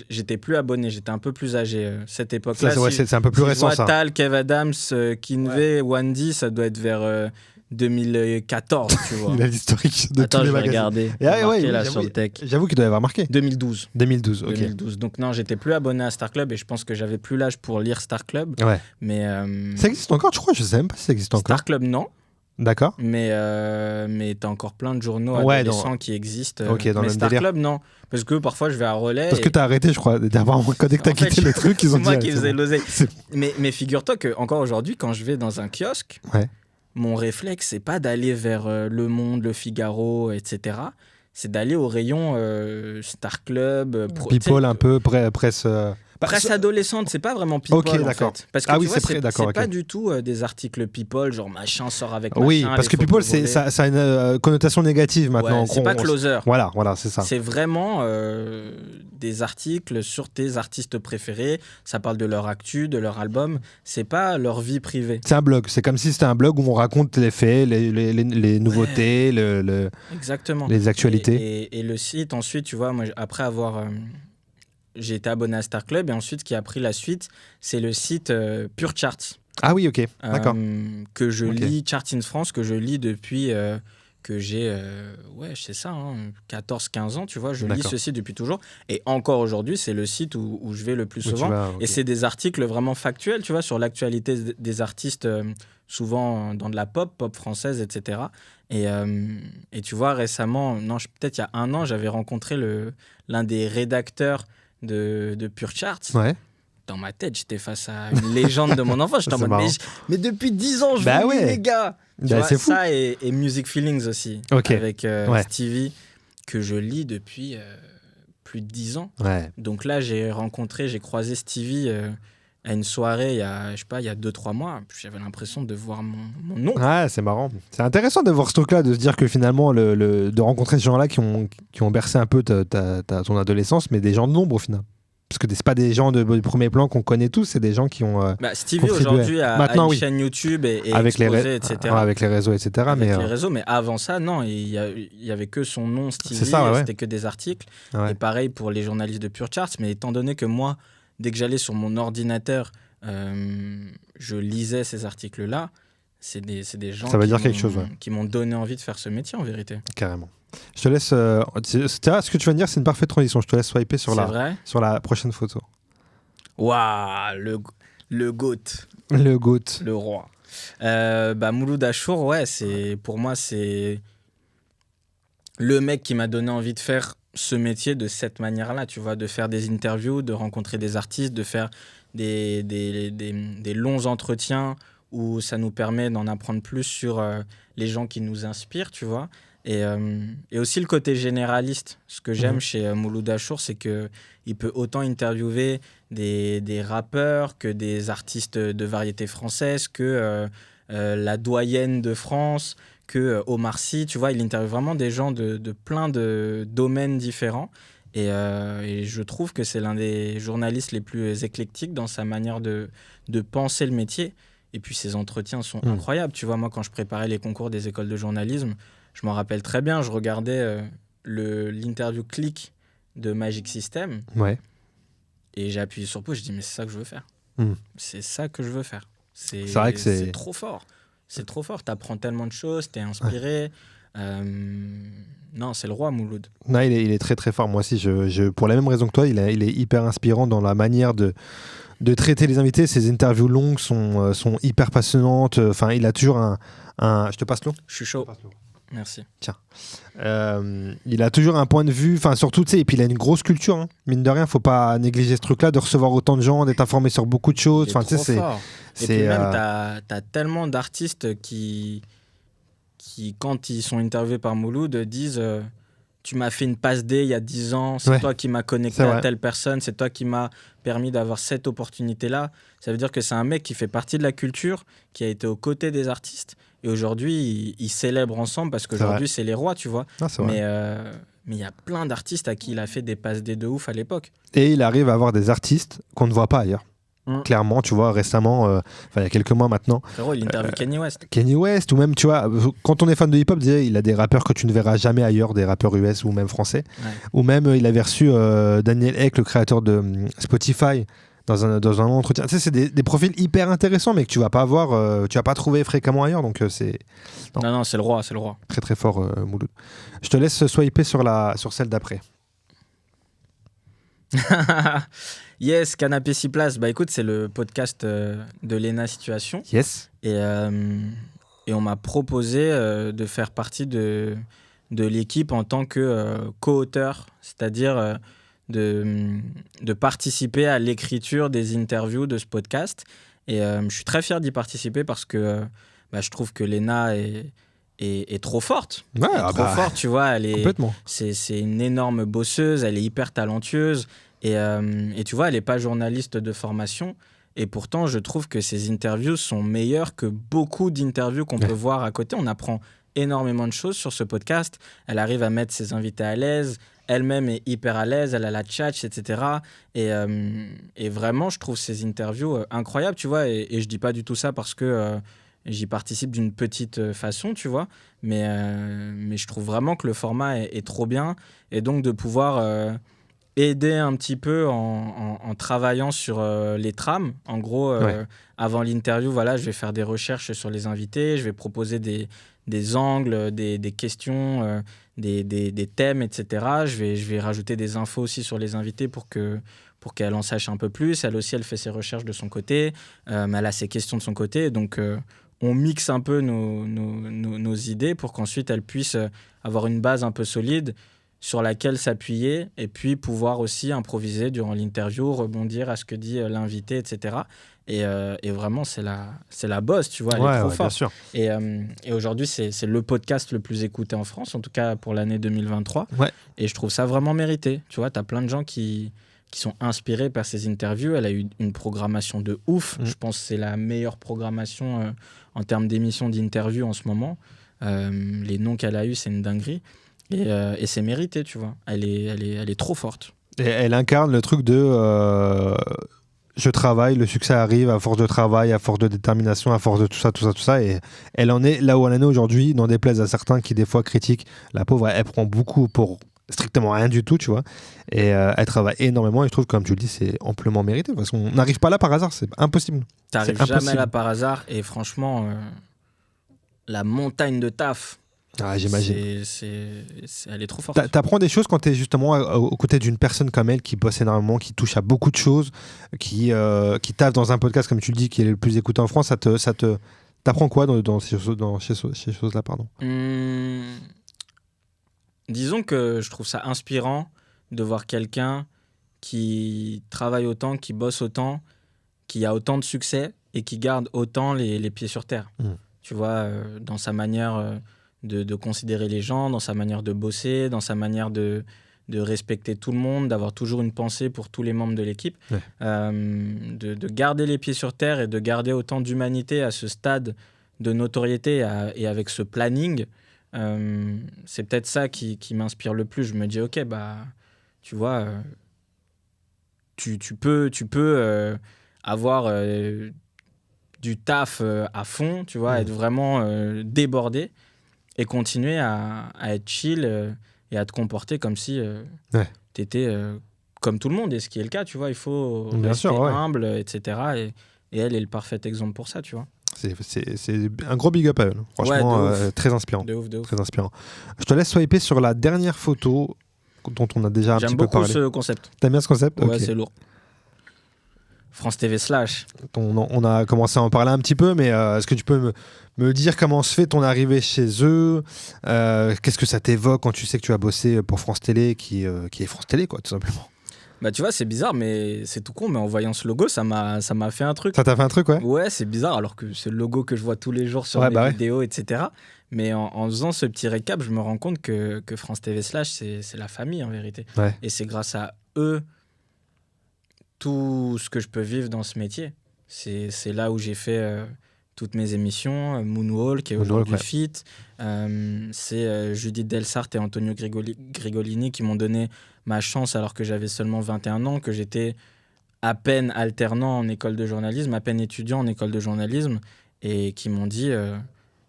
J'étais plus abonné. J'étais un peu plus âgé cette époque. Ça, c'est un peu plus récent, ça. Tal, Kev Adams, Kinvey, Wandy, ça doit être vers 2014, tu vois. Il a l'historique de tous les magazines. Regarder. Là sur le tech. J'avoue qu'il doit y avoir marqué. 2012. 2012, ok. 2012. Donc non, j'étais plus abonné à Star Club et je pense que j'avais plus l'âge pour lire Star Club. Ouais. Mais ça existe encore, je crois. Je sais même pas si ça existe encore. Star Club, non. D'accord. Mais t'as encore plein de journaux adolescents qui existent. Ok, dans mais le Star délire. Club, non. Parce que parfois, je vais à Relais. Parce que t'as arrêté, je crois, d'avoir dès que t'as quitté le truc, ils ont dit. C'est moi qui faisais l'oseille. Mais figure-toi qu'encore aujourd'hui, quand je vais dans un kiosque, mon réflexe, c'est pas d'aller vers Le Monde, Le Figaro, etc. C'est d'aller au rayon Star Club, People un peu, presse... Presse adolescente, c'est pas vraiment People, okay, en fait. Parce que tu vois, c'est pas du tout des articles People, genre machin sort avec machin. Oui, parce que People, ça a une connotation négative maintenant. Ouais, c'est pas Closer. Voilà, c'est ça. C'est vraiment des articles sur tes artistes préférés. Ça parle de leur actu, de leur album. C'est pas leur vie privée. C'est un blog. C'est comme si c'était un blog où on raconte les faits, les nouveautés, exactement. Les actualités. Et le site, ensuite, tu vois, moi, après avoir... j'ai été abonné à Star Club et ensuite, ce qui a pris la suite, c'est le site Pure Charts. Ah oui, ok, d'accord. Que je lis, Charts in France, que je lis depuis que j'ai, c'est ça, 14-15 ans, tu vois. Je lis ce site depuis toujours. Et encore aujourd'hui, c'est le site où je vais le plus souvent. Et c'est des articles vraiment factuels, tu vois, sur l'actualité des artistes, souvent dans de la pop française, etc. Et tu vois, récemment, peut-être il y a 1 an, j'avais rencontré l'un des rédacteurs de Pure Charts. Ouais. Dans ma tête, j'étais face à une légende de mon enfance. J'étais en mode, mais depuis 10 ans, je vous lis, les gars. Tu vois, c'est fou. Ça et Music Feelings aussi, avec Stevie, que je lis depuis plus de 10 ans. Ouais. Donc là, j'ai croisé Stevie à une soirée il y a 2-3 mois, j'avais l'impression de voir mon nom. Ouais, c'est marrant. C'est intéressant de voir ce truc-là, de se dire que finalement, de rencontrer ces gens-là qui ont bercé un peu ton adolescence, mais des gens de nombre au final. Parce que c'est pas des gens de premier plan qu'on connaît tous, c'est des gens qui ont. Stevie aujourd'hui a une chaîne YouTube et avec exposé, etc. Avec les réseaux, etc. Mais avant ça, non, il y avait que son nom, Stevie, c'était que des articles. Ouais. Et pareil pour les journalistes de Pure Charts. Mais étant donné que moi, dès que j'allais sur mon ordinateur, je lisais ces articles-là, c'est des gens qui m'ont donné envie de faire ce métier en vérité. Carrément. Je te laisse. Ce que tu viens de dire, c'est une parfaite transition. Je te laisse swiper sur la prochaine photo. Waouh, le GOAT. Le GOAT. Le roi. Mouloud Achour, pour moi, c'est le mec qui m'a donné envie de faire ce métier de cette manière-là, tu vois, de faire des interviews, de rencontrer des artistes, de faire des longs entretiens où ça nous permet d'en apprendre plus sur les gens qui nous inspirent, tu vois. Et aussi le côté généraliste. Ce que j'aime chez Mouloud Achour, c'est qu'il peut autant interviewer des rappeurs que des artistes de variété française, que la doyenne de France, que Omar Sy. Tu vois, il interviewe vraiment des gens de plein de domaines différents. Et je trouve que c'est l'un des journalistes les plus éclectiques dans sa manière de penser le métier. Et puis ses entretiens sont incroyables. Tu vois, moi, quand je préparais les concours des écoles de journalisme, je m'en rappelle très bien, je regardais l'interview Click de Magic System. Ouais. Et j'ai appuyé sur pause, je dis mais c'est ça que je veux faire. C'est ça que je veux faire. C'est vrai que c'est trop fort. C'est trop fort. T'apprends tellement de choses, t'es inspiré. Non, c'est le roi, Mouloud. Non, il est très très fort. Moi aussi, pour la même raison que toi, il est hyper inspirant dans la manière de traiter les invités. Ses interviews longues sont hyper passionnantes. Enfin, il a toujours un... Je te passe l'eau ? Je suis chaud. Merci. Tiens. Il a toujours un point de vue, enfin surtout, tu sais, et puis il a une grosse culture, hein. Mine de rien, faut pas négliger ce truc-là, de recevoir autant de gens, d'être informé sur beaucoup de choses. Enfin, tu sais, et puis même, t'as tellement d'artistes qui, quand ils sont interviewés par Mouloud, disent tu m'as fait une passe D il y a 10 ans, c'est toi qui m'as connecté à telle personne, c'est toi qui m'as permis d'avoir cette opportunité-là. Ça veut dire que c'est un mec qui fait partie de la culture, qui a été aux côtés des artistes. Et aujourd'hui, ils célèbrent ensemble parce qu'aujourd'hui, c'est les rois, tu vois. Mais il y a plein d'artistes à qui il a fait des passes D de ouf à l'époque. Et il arrive à avoir des artistes qu'on ne voit pas ailleurs. Clairement, tu vois, récemment, il y a quelques mois maintenant. Frérot, il interviewe Kanye West. Kanye West, ou même, tu vois, quand on est fan de hip-hop, il a des rappeurs que tu ne verras jamais ailleurs, des rappeurs US ou même français. Ouais. Ou même, il avait reçu Daniel Ek, le créateur de Spotify, dans un entretien. Tu sais, c'est des profils hyper intéressants, mais que tu vas pas voir, tu vas pas trouver fréquemment ailleurs. Donc, c'est. Non, c'est le roi, c'est le roi. Très, très fort, Mouloud. Je te laisse swiper sur celle d'après. Yes, Canapé 6 places. Bah écoute, c'est le podcast de Léna Situation. Yes. Et on m'a proposé de faire partie de l'équipe en tant que co-auteur, c'est-à-dire de participer à l'écriture des interviews de ce podcast. Et je suis très fier d'y participer parce que je trouve que Léna est trop forte. Ouais, trop forte, tu vois. Complètement. C'est une énorme bosseuse, elle est hyper talentueuse. Et tu vois, elle n'est pas journaliste de formation. Et pourtant, je trouve que ses interviews sont meilleures que beaucoup d'interviews qu'on peut voir à côté. On apprend énormément de choses sur ce podcast. Elle arrive à mettre ses invités à l'aise. Elle-même est hyper à l'aise. Elle a la tchatch, etc. Et vraiment, je trouve ses interviews incroyables, tu vois. Et je dis pas du tout ça parce que j'y participe d'une petite façon, tu vois. Mais je trouve vraiment que le format est trop bien. Et donc, de pouvoir aider un petit peu en travaillant sur les trames. En gros, avant l'interview, voilà, je vais faire des recherches sur les invités, je vais proposer des angles, des questions, des thèmes, etc. Je vais rajouter des infos aussi sur les invités pour qu'elle en sache un peu plus. Elle aussi, elle fait ses recherches de son côté, mais elle a ses questions de son côté. Donc, on mixe un peu nos idées pour qu'ensuite, elle puisse avoir une base un peu solide sur laquelle s'appuyer et puis pouvoir aussi improviser durant l'interview, rebondir à ce que dit l'invité, etc. Et vraiment, c'est la boss, tu vois, elle est trop forte. Bien sûr. Et aujourd'hui, c'est le podcast le plus écouté en France, en tout cas pour l'année 2023. Ouais. Et je trouve ça vraiment mérité. Tu vois, tu as plein de gens qui qui sont inspirés par ces interviews. Elle a eu une programmation de ouf. Je pense que c'est la meilleure programmation en termes d'émissions d'interviews en ce moment. Les noms qu'elle a eus, c'est une dinguerie. Et c'est mérité, tu vois. Elle est trop forte. Et elle incarne le truc de je travaille, le succès arrive à force de travail, à force de détermination, à force de tout ça. Et elle en est là où elle en est aujourd'hui, n'en déplaise à certains qui des fois critiquent. La pauvre, elle prend beaucoup pour strictement rien du tout, tu vois. Et elle travaille énormément et je trouve, comme tu le dis, c'est amplement mérité. Parce qu'on n'arrive pas là par hasard, c'est impossible. T'arrives jamais là par hasard et franchement, la montagne de taf. Ah, j'imagine. Elle est trop forte. T'apprends des choses quand t'es justement aux côtés d'une personne comme elle qui bosse énormément, qui touche à beaucoup de choses, qui taffe dans un podcast, comme tu le dis, qui est le plus écouté en France. T'apprends quoi dans ces choses-là, pardon. Disons que je trouve ça inspirant de voir quelqu'un qui travaille autant, qui bosse autant, qui a autant de succès et qui garde autant les pieds sur terre. Tu vois, dans sa manière de considérer les gens, dans sa manière de bosser, dans sa manière de respecter tout le monde, d'avoir toujours une pensée pour tous les membres de l'équipe, de garder les pieds sur terre et de garder autant d'humanité à ce stade de notoriété et avec ce planning. C'est peut-être ça qui m'inspire le plus. Je me dis, ok, bah, tu vois, tu peux avoir du taf à fond, tu vois, être vraiment débordé et continuer à être chill et à te comporter comme si tu étais comme tout le monde. Et ce qui est le cas, tu vois, il faut rester humble, etc. Et elle est le parfait exemple pour ça, tu vois. C'est un gros big up à elle. Franchement, très inspirant. De ouf. Très inspirant. Je te laisse swiper sur la dernière photo dont on a déjà un petit peu parlé. J'aime beaucoup ce concept. T'aimes bien ce concept ? Ouais, c'est lourd. France TV Slash. On a commencé à en parler un petit peu, mais est-ce que tu peux me dire comment se fait ton arrivée chez eux ? Qu'est-ce que ça t'évoque quand tu sais que tu as bossé pour France Télé, qui est France Télé, quoi, tout simplement ? Bah tu vois, c'est bizarre, mais c'est tout con, mais en voyant ce logo, ça m'a fait un truc. Ça t'a fait un truc, ouais ? Ouais, c'est bizarre, alors que c'est le logo que je vois tous les jours sur mes vidéos, etc. Mais en faisant ce petit récap, je me rends compte que France TV Slash, c'est la famille, en vérité. Ouais. Et c'est grâce à eux tout ce que je peux vivre dans ce métier. C'est là où j'ai fait toutes mes émissions, Moonwalk, qui est aujourd'hui Fit. C'est Judith Delsart et Antonio Grigolini qui m'ont donné ma chance alors que j'avais seulement 21 ans, que j'étais à peine alternant en école de journalisme, à peine étudiant en école de journalisme, et qui m'ont dit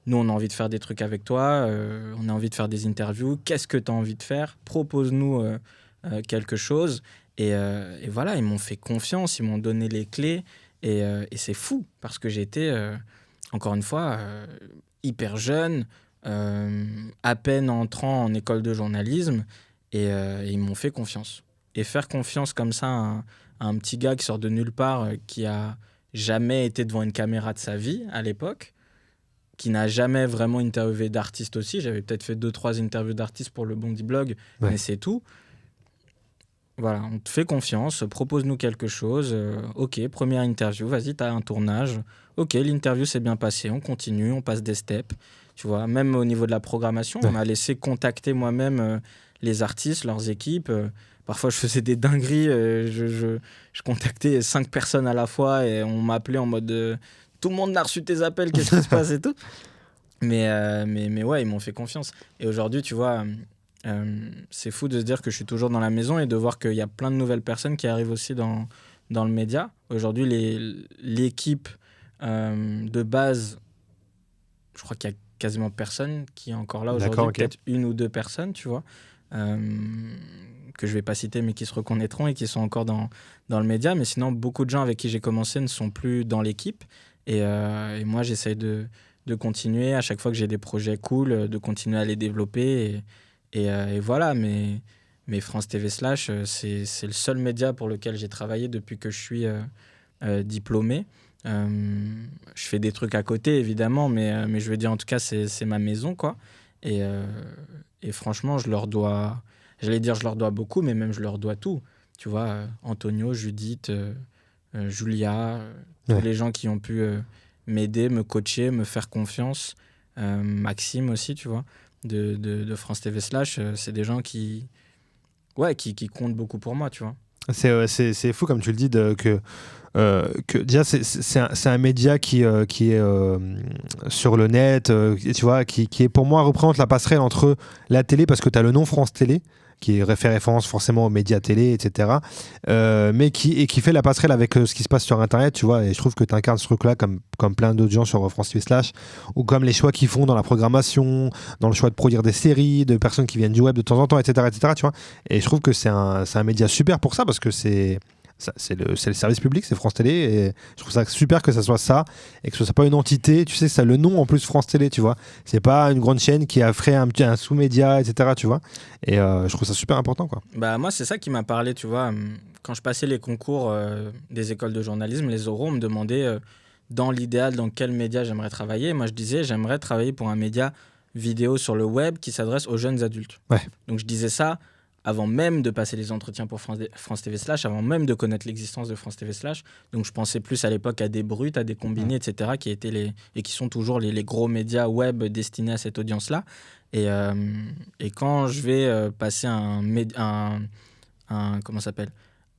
nous, on a envie de faire des trucs avec toi, on a envie de faire des interviews, qu'est-ce que tu as envie de faire ? Propose-nous quelque chose. Et voilà, ils m'ont fait confiance, ils m'ont donné les clés, et c'est fou, parce que j'étais, encore une fois, hyper jeune, à peine entrant en école de journalisme, et ils m'ont fait confiance. Et faire confiance comme ça à un petit gars qui sort de nulle part, qui a jamais été devant une caméra de sa vie à l'époque, qui n'a jamais vraiment interviewé d'artistes aussi. J'avais peut-être fait 2-3 interviews d'artistes pour le Bondy Blog, mais c'est tout. Voilà, on te fait confiance, propose-nous quelque chose. Ok, première interview, vas-y, t'as un tournage. Ok, l'interview s'est bien passée, on continue, on passe des steps. Tu vois, même au niveau de la programmation, on m'a laissé contacter moi-même les artistes, leurs équipes. Parfois, je faisais des dingueries. Je contactais 5 personnes à la fois et on m'appelait en mode tout le monde n'a reçu tes appels, qu'est-ce qui se passe et tout. Mais ouais, ils m'ont fait confiance. Et aujourd'hui, tu vois, c'est fou de se dire que je suis toujours dans la maison et de voir qu'il y a plein de nouvelles personnes qui arrivent aussi dans le média. Aujourd'hui, l'équipe de base, je crois qu'il y a quasiment personne qui est encore là aujourd'hui. Peut-être 1 ou 2 personnes, tu vois, que je vais pas citer, mais qui se reconnaîtront et qui sont encore dans le média. Mais sinon, beaucoup de gens avec qui j'ai commencé ne sont plus dans l'équipe. Et moi, j'essaye de continuer, à chaque fois que j'ai des projets cool, de continuer à les développer. Et voilà, mais France TV Slash, c'est le seul média pour lequel j'ai travaillé depuis que je suis diplômé. Je fais des trucs à côté, évidemment, mais je veux dire, en tout cas, c'est ma maison, quoi. Et franchement, je leur dois beaucoup, mais même je leur dois tout. Tu vois, Antonio, Judith, Julia, tous les gens qui ont pu m'aider, me coacher, me faire confiance. Maxime aussi, tu vois, de France TV Slash, c'est des gens qui comptent beaucoup pour moi, tu vois. C'est fou, comme tu le dis, que déjà c'est un média qui est sur le net, tu vois, qui est pour moi représente la passerelle entre la télé, parce que tu as le nom France Télé qui fait référence forcément aux médias télé, etc. Mais qui fait la passerelle avec ce qui se passe sur Internet, tu vois. Et je trouve que tu incarnes ce truc-là comme plein d'autres gens sur France TV Slash, ou comme les choix qu'ils font dans la programmation, dans le choix de produire des séries, de personnes qui viennent du web de temps en temps, etc., etc., tu vois. Et je trouve que c'est un média super pour ça, parce que c'est le service public, c'est France Télé, et je trouve ça super que ça soit ça, et que ce soit pas une entité, tu sais, ça a le nom en plus France Télé, tu vois, c'est pas une grande chaîne qui a fait un sous-média, etc., tu vois, et je trouve ça super important, quoi. Bah moi c'est ça qui m'a parlé, tu vois, quand je passais les concours des écoles de journalisme, les oraux, on me demandait dans l'idéal dans quel média j'aimerais travailler. Moi je disais j'aimerais travailler pour un média vidéo sur le web qui s'adresse aux jeunes adultes. Ouais. Donc je disais ça avant même de passer les entretiens pour France TV Slash, avant même de connaître l'existence de France TV Slash. Donc je pensais plus à l'époque à des brutes, à des combinés, etc., qui étaient et qui sont toujours les gros médias web destinés à cette audience-là. Et quand je vais passer comment ça s'appelle,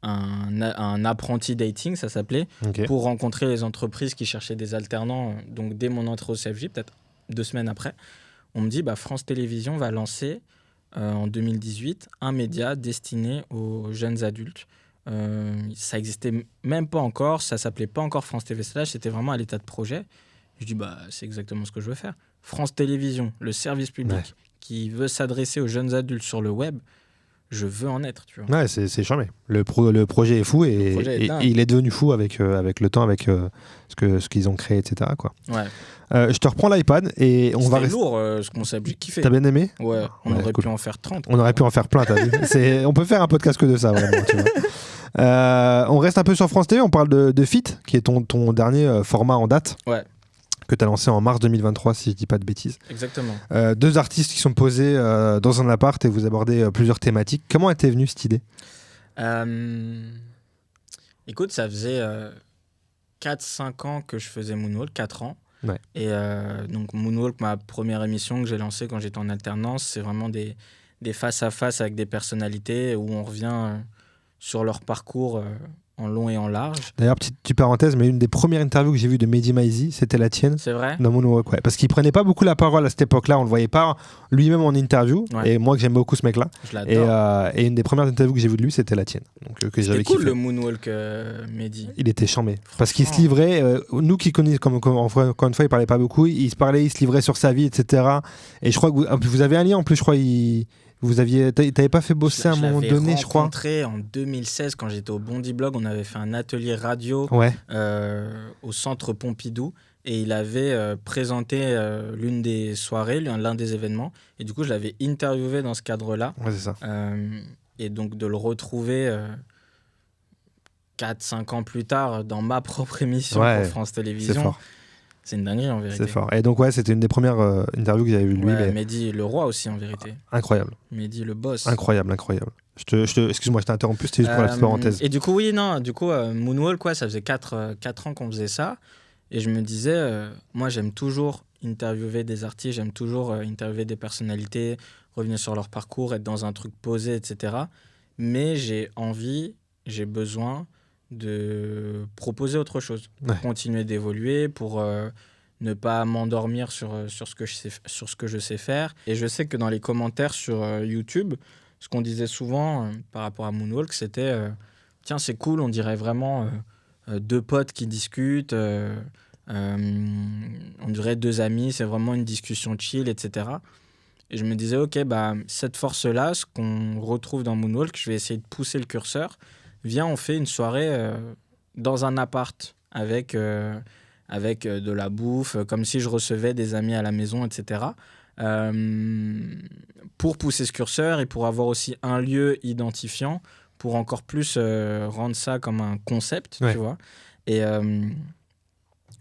un apprenti dating, ça s'appelait, pour rencontrer les entreprises qui cherchaient des alternants, donc dès mon entrée au CFJ, peut-être 2 semaines après, on me dit France Télévisions va lancer en 2018 un média destiné aux jeunes adultes. Ça n'existait même pas encore, ça s'appelait pas encore France TV Slash, c'était vraiment à l'état de projet. Je dis c'est exactement ce que je veux faire. France Télévisions, le service public qui veut s'adresser aux jeunes adultes sur le web, je veux en être, tu vois. Ouais, c'est charmé. Le projet est fou, et il est devenu fou avec le temps, avec ce qu'ils ont créé, etc., quoi. Ouais. Je te reprends l'iPad et on va rester. C'était lourd ce concept, j'ai kiffé. T'as bien aimé ? Ouais, on aurait pu en faire 30. On aurait pu en faire plein, t'as vu. On peut faire un podcast que de ça, vraiment, tu vois. On reste un peu sur France TV, on parle de Fit, qui est ton dernier format en date. Ouais. Que tu as lancé en mars 2023, si je dis pas de bêtises. Exactement. 2 artistes qui sont posés dans un appart, et vous abordez plusieurs thématiques. Comment était venue cette idée ? Écoute, ça faisait 4-5 ans que je faisais Moonwalk, 4 ans. Ouais. Et donc Moonwalk, ma première émission que j'ai lancée quand j'étais en alternance, c'est vraiment des face-à-face avec des personnalités où on revient sur leur parcours en long et en large. D'ailleurs, petite parenthèse, mais une des premières interviews que j'ai vues de Mehdi Maizi, c'était la tienne. C'est vrai ? Dans Moonwalk, ouais. Parce qu'il prenait pas beaucoup la parole à cette époque-là, on le voyait pas lui-même en interview. Ouais. Et moi, que j'aime beaucoup ce mec-là. Je l'adore. Et une des premières interviews que j'ai vues de lui, c'était la tienne. Donc, que j'avais kiffé. C'était cool kiffé. le Moonwalk, Mehdi. Il était charmé. Parce qu'il se livrait, nous qui connaissons, encore une fois, il parlait pas beaucoup, il se livrait sur sa vie, etc. Et je crois que vous avez un lien en plus, je crois, t'avais pas fait bosser à un moment donné, je crois. Rencontré en 2016 quand j'étais au Bondi Blog, on avait fait un atelier radio au centre Pompidou, et il avait présenté l'une des soirées, l'un des événements, et du coup je l'avais interviewé dans ce cadre-là. Ouais, c'est ça. Et donc de le retrouver 4-5 ans plus tard dans ma propre émission pour France Télévisions. C'est fort. C'est une dinguerie en vérité. C'est fort. Et donc c'était une des premières interviews que j'avais vues de lui. Ouais, Mehdi le roi aussi en vérité. Incroyable. Mehdi le boss. Incroyable. Excuse-moi, je t'ai interrompu, c'était juste pour la petite parenthèse. Et du coup, Moonwalk, ça faisait 4 ans qu'on faisait ça. Et je me disais, moi j'aime toujours interviewer des artistes, j'aime toujours interviewer des personnalités, revenir sur leur parcours, être dans un truc posé, etc. Mais j'ai besoin de proposer autre chose, pour continuer d'évoluer, pour ne pas m'endormir sur ce que je sais faire. Et je sais que dans les commentaires sur YouTube, ce qu'on disait souvent par rapport à Moonwalk, c'était tiens, c'est cool, on dirait vraiment 2 potes qui discutent, on dirait 2 amis, c'est vraiment une discussion chill, etc. Et je me disais, ok, cette force-là, ce qu'on retrouve dans Moonwalk, je vais essayer de pousser le curseur. Viens, on fait une soirée dans un appart avec de la bouffe, comme si je recevais des amis à la maison, etc. Pour pousser ce curseur et pour avoir aussi un lieu identifiant, pour encore plus rendre ça comme un concept, tu vois. Et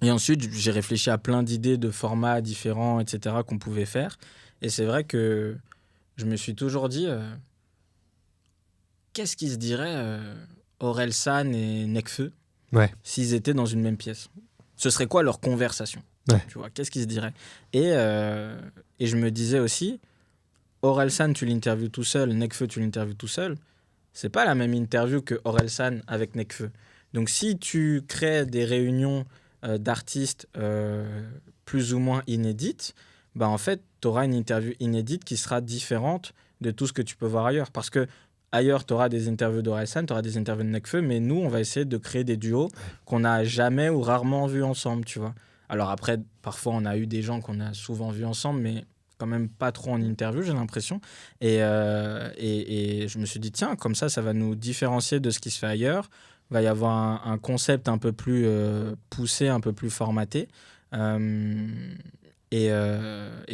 ensuite, j'ai réfléchi à plein d'idées de formats différents, etc., qu'on pouvait faire. Et c'est vrai que je me suis toujours dit... qu'est-ce qui se dirait Orelsan et Nekfeu s'ils étaient dans une même pièce ? Ce serait quoi leur conversation ? Tu vois, qu'est-ce qui se dirait ? Et je me disais aussi, Orelsan, tu l'interviews tout seul, Nekfeu, tu l'interviews tout seul, c'est pas la même interview que Orelsan avec Nekfeu. Donc si tu crées des réunions d'artistes plus ou moins inédites, bah en fait, tu auras une interview inédite qui sera différente de tout ce que tu peux voir ailleurs. Parce que ailleurs, tu auras des interviews d'Orelsan, tu auras des interviews de Nekfeu, mais nous, on va essayer de créer des duos qu'on n'a jamais ou rarement vus ensemble, tu vois. Alors après, parfois, on a eu des gens qu'on a souvent vus ensemble, mais quand même pas trop en interview, j'ai l'impression. Et je me suis dit, tiens, comme ça va nous différencier de ce qui se fait ailleurs. Il va y avoir un concept un peu plus poussé, un peu plus formaté. Et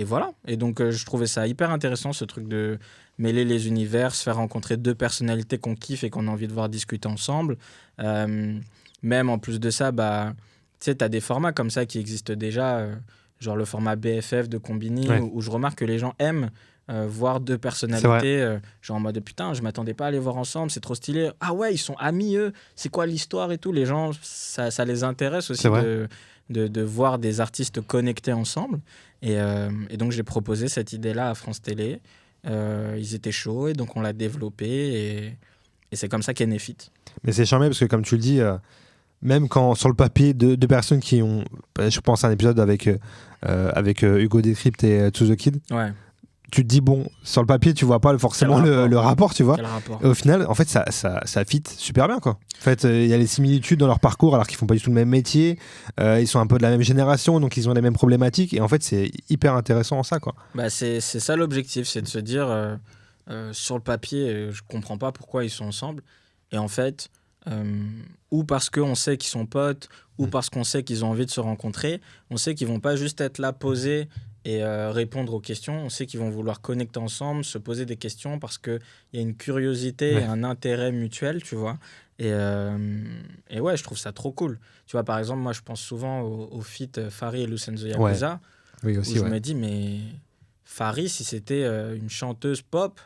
voilà. Et donc, je trouvais ça hyper intéressant, ce truc de mêler les univers, se faire rencontrer deux personnalités qu'on kiffe et qu'on a envie de voir discuter ensemble. Même en plus de ça, bah, tu sais, tu as des formats comme ça qui existent déjà, genre le format BFF de Combini, où je remarque que les gens aiment voir deux personnalités, genre en mode putain, je m'attendais pas à les voir ensemble, c'est trop stylé. Ah ouais, ils sont amis, eux, c'est quoi l'histoire et tout. Les gens, ça les intéresse aussi de voir des artistes connectés ensemble. Et donc, j'ai proposé cette idée-là à France Télé. Ils étaient chauds et donc on l'a développé et c'est comme ça qu'est né Fit. Mais c'est charmé parce que comme tu le dis, même quand sur le papier deux personnes qui ont, je pense à un épisode avec Hugo Décrypte et To The Kid, tu te dis bon, sur le papier tu vois pas forcément le rapport, tu vois. Et au final, en fait, ça fit super bien, quoi. En fait, il y a les similitudes dans leur parcours alors qu'ils font pas du tout le même métier. Ils sont un peu de la même génération, donc ils ont les mêmes problématiques. Et en fait, c'est hyper intéressant en ça, quoi. Bah, c'est ça l'objectif, c'est de se dire sur le papier, je comprends pas pourquoi ils sont ensemble. Et en fait, ou parce qu'on sait qu'ils sont potes, ou parce qu'on sait qu'ils ont envie de se rencontrer, on sait qu'ils vont pas juste être là posés et répondre aux questions. On sait qu'ils vont vouloir connecter ensemble, se poser des questions parce qu'il y a une curiosité et un intérêt mutuel, tu vois. Et ouais, je trouve ça trop cool. Tu vois, par exemple, moi, je pense souvent au feat Fari et Lucenzo Yakuza. Oui, aussi, où je me dis, mais Fari, si c'était une chanteuse pop,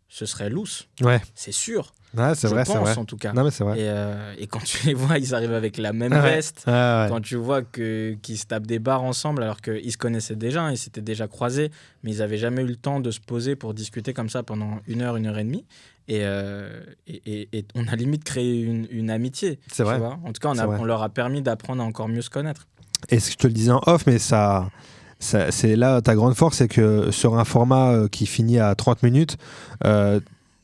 ce serait loose. C'est sûr. C'est vrai, je pense en tout cas. Non, mais c'est vrai. Et quand tu les vois, ils arrivent avec la même veste. Quand tu vois qu'ils se tapent des barres ensemble, alors qu'ils se connaissaient déjà, ils s'étaient déjà croisés, mais ils n'avaient jamais eu le temps de se poser pour discuter comme ça pendant 1 heure et demie. Et on a limite créé une amitié. C'est vrai. Vois. En tout cas, on leur a permis d'apprendre à encore mieux se connaître. Et ce que je te le disais en off, mais ça c'est là ta grande force, c'est que sur un format qui finit à 30 minutes,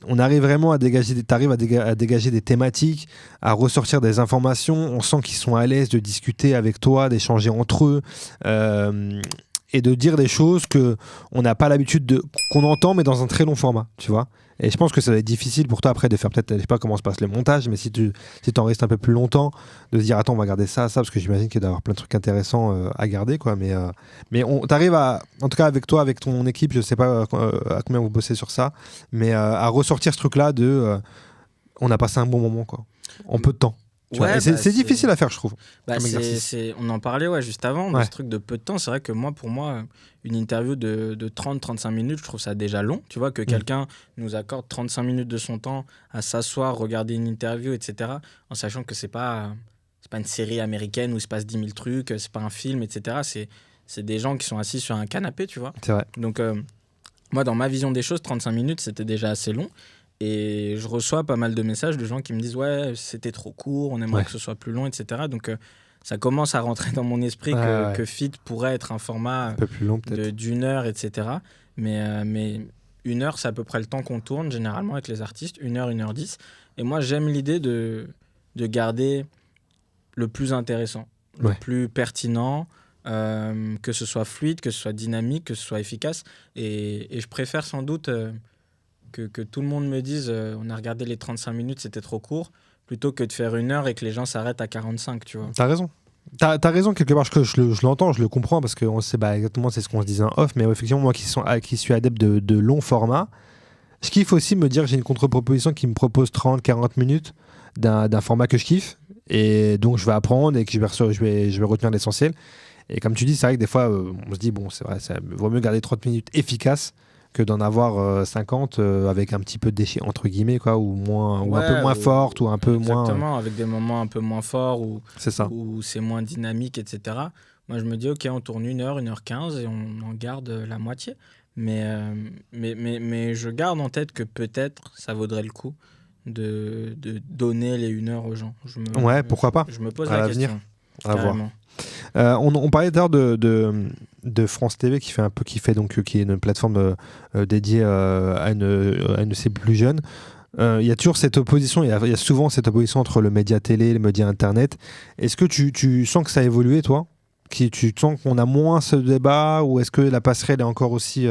on arrive vraiment à dégager à dégager des thématiques, à ressortir des informations. On sent qu'ils sont à l'aise de discuter avec toi, d'échanger entre eux et de dire des choses qu'on n'a pas l'habitude qu'on entend, mais dans un très long format, tu vois. Et je pense que ça va être difficile pour toi après de faire peut-être, je sais pas comment se passe le montage, mais si t'en restes un peu plus longtemps, de se dire attends, on va garder ça, parce que j'imagine qu'il doit y avoir plein de trucs intéressants à garder, quoi. Mais t'arrives en tout cas avec toi, avec ton équipe, je sais pas à combien vous bossez sur ça, mais à ressortir ce truc-là on a passé un bon moment, quoi, en peu de temps. C'est difficile à faire, je trouve. On en parlait juste avant, ce truc de peu de temps. C'est vrai que pour moi, une interview de 30-35 minutes, je trouve ça déjà long. Tu vois, que quelqu'un nous accorde 35 minutes de son temps à s'asseoir, regarder une interview, etc., en sachant que c'est pas une série américaine où il se passe 10 000 trucs, c'est pas un film, etc. C'est des gens qui sont assis sur un canapé, tu vois. C'est vrai. Donc, moi, dans ma vision des choses, 35 minutes, c'était déjà assez long. Et je reçois pas mal de messages de gens qui me disent ouais, c'était trop court, on aimerait que ce soit plus long, etc. Donc ça commence à rentrer dans mon esprit que Fit pourrait être un format un peu plus long, d'1 heure, etc. Mais 1 heure, c'est à peu près le temps qu'on tourne généralement avec les artistes, 1 heure, 1 heure 10. Et moi, j'aime l'idée de garder le plus intéressant, le plus pertinent, que ce soit fluide, que ce soit dynamique, que ce soit efficace. Et je préfère sans doute que tout le monde me dise on a regardé les 35 minutes, c'était trop court, plutôt que de faire 1 heure et que les gens s'arrêtent à 45, tu vois. T'as raison. T'as raison quelque part, je l'entends, je le comprends, parce que exactement c'est ce qu'on se disait en off, mais effectivement, moi qui suis adepte de longs formats, je kiffe aussi me dire j'ai une contre-proposition qui me propose 30-40 minutes d'un format que je kiffe, et donc je vais apprendre et que je vais retenir l'essentiel. Et comme tu dis, c'est vrai que des fois, on se dit bon, c'est vrai, ça vaut mieux garder 30 minutes efficaces que d'en avoir 50 avec un petit peu de déchet entre guillemets, quoi, ou un peu moins forte, ou un peu moins... Exactement, avec des moments un peu moins forts où c'est moins dynamique, etc. Moi je me dis ok, on tourne 1 heure, 1 heure 15 et on en garde la moitié, mais je garde en tête que peut-être ça vaudrait le coup de donner les 1 heure aux gens. Ouais, pourquoi pas. Je me pose à la l'avenir. question. À voir. On parlait d'ailleurs de France TV qui est une plateforme dédiée à une de ses plus jeunes. Il y a toujours cette opposition, il y a souvent cette opposition entre le média télé et le média internet. Est-ce que tu sens que ça a évolué, toi ? Tu sens qu'on a moins ce débat, ou est-ce que la passerelle est encore aussi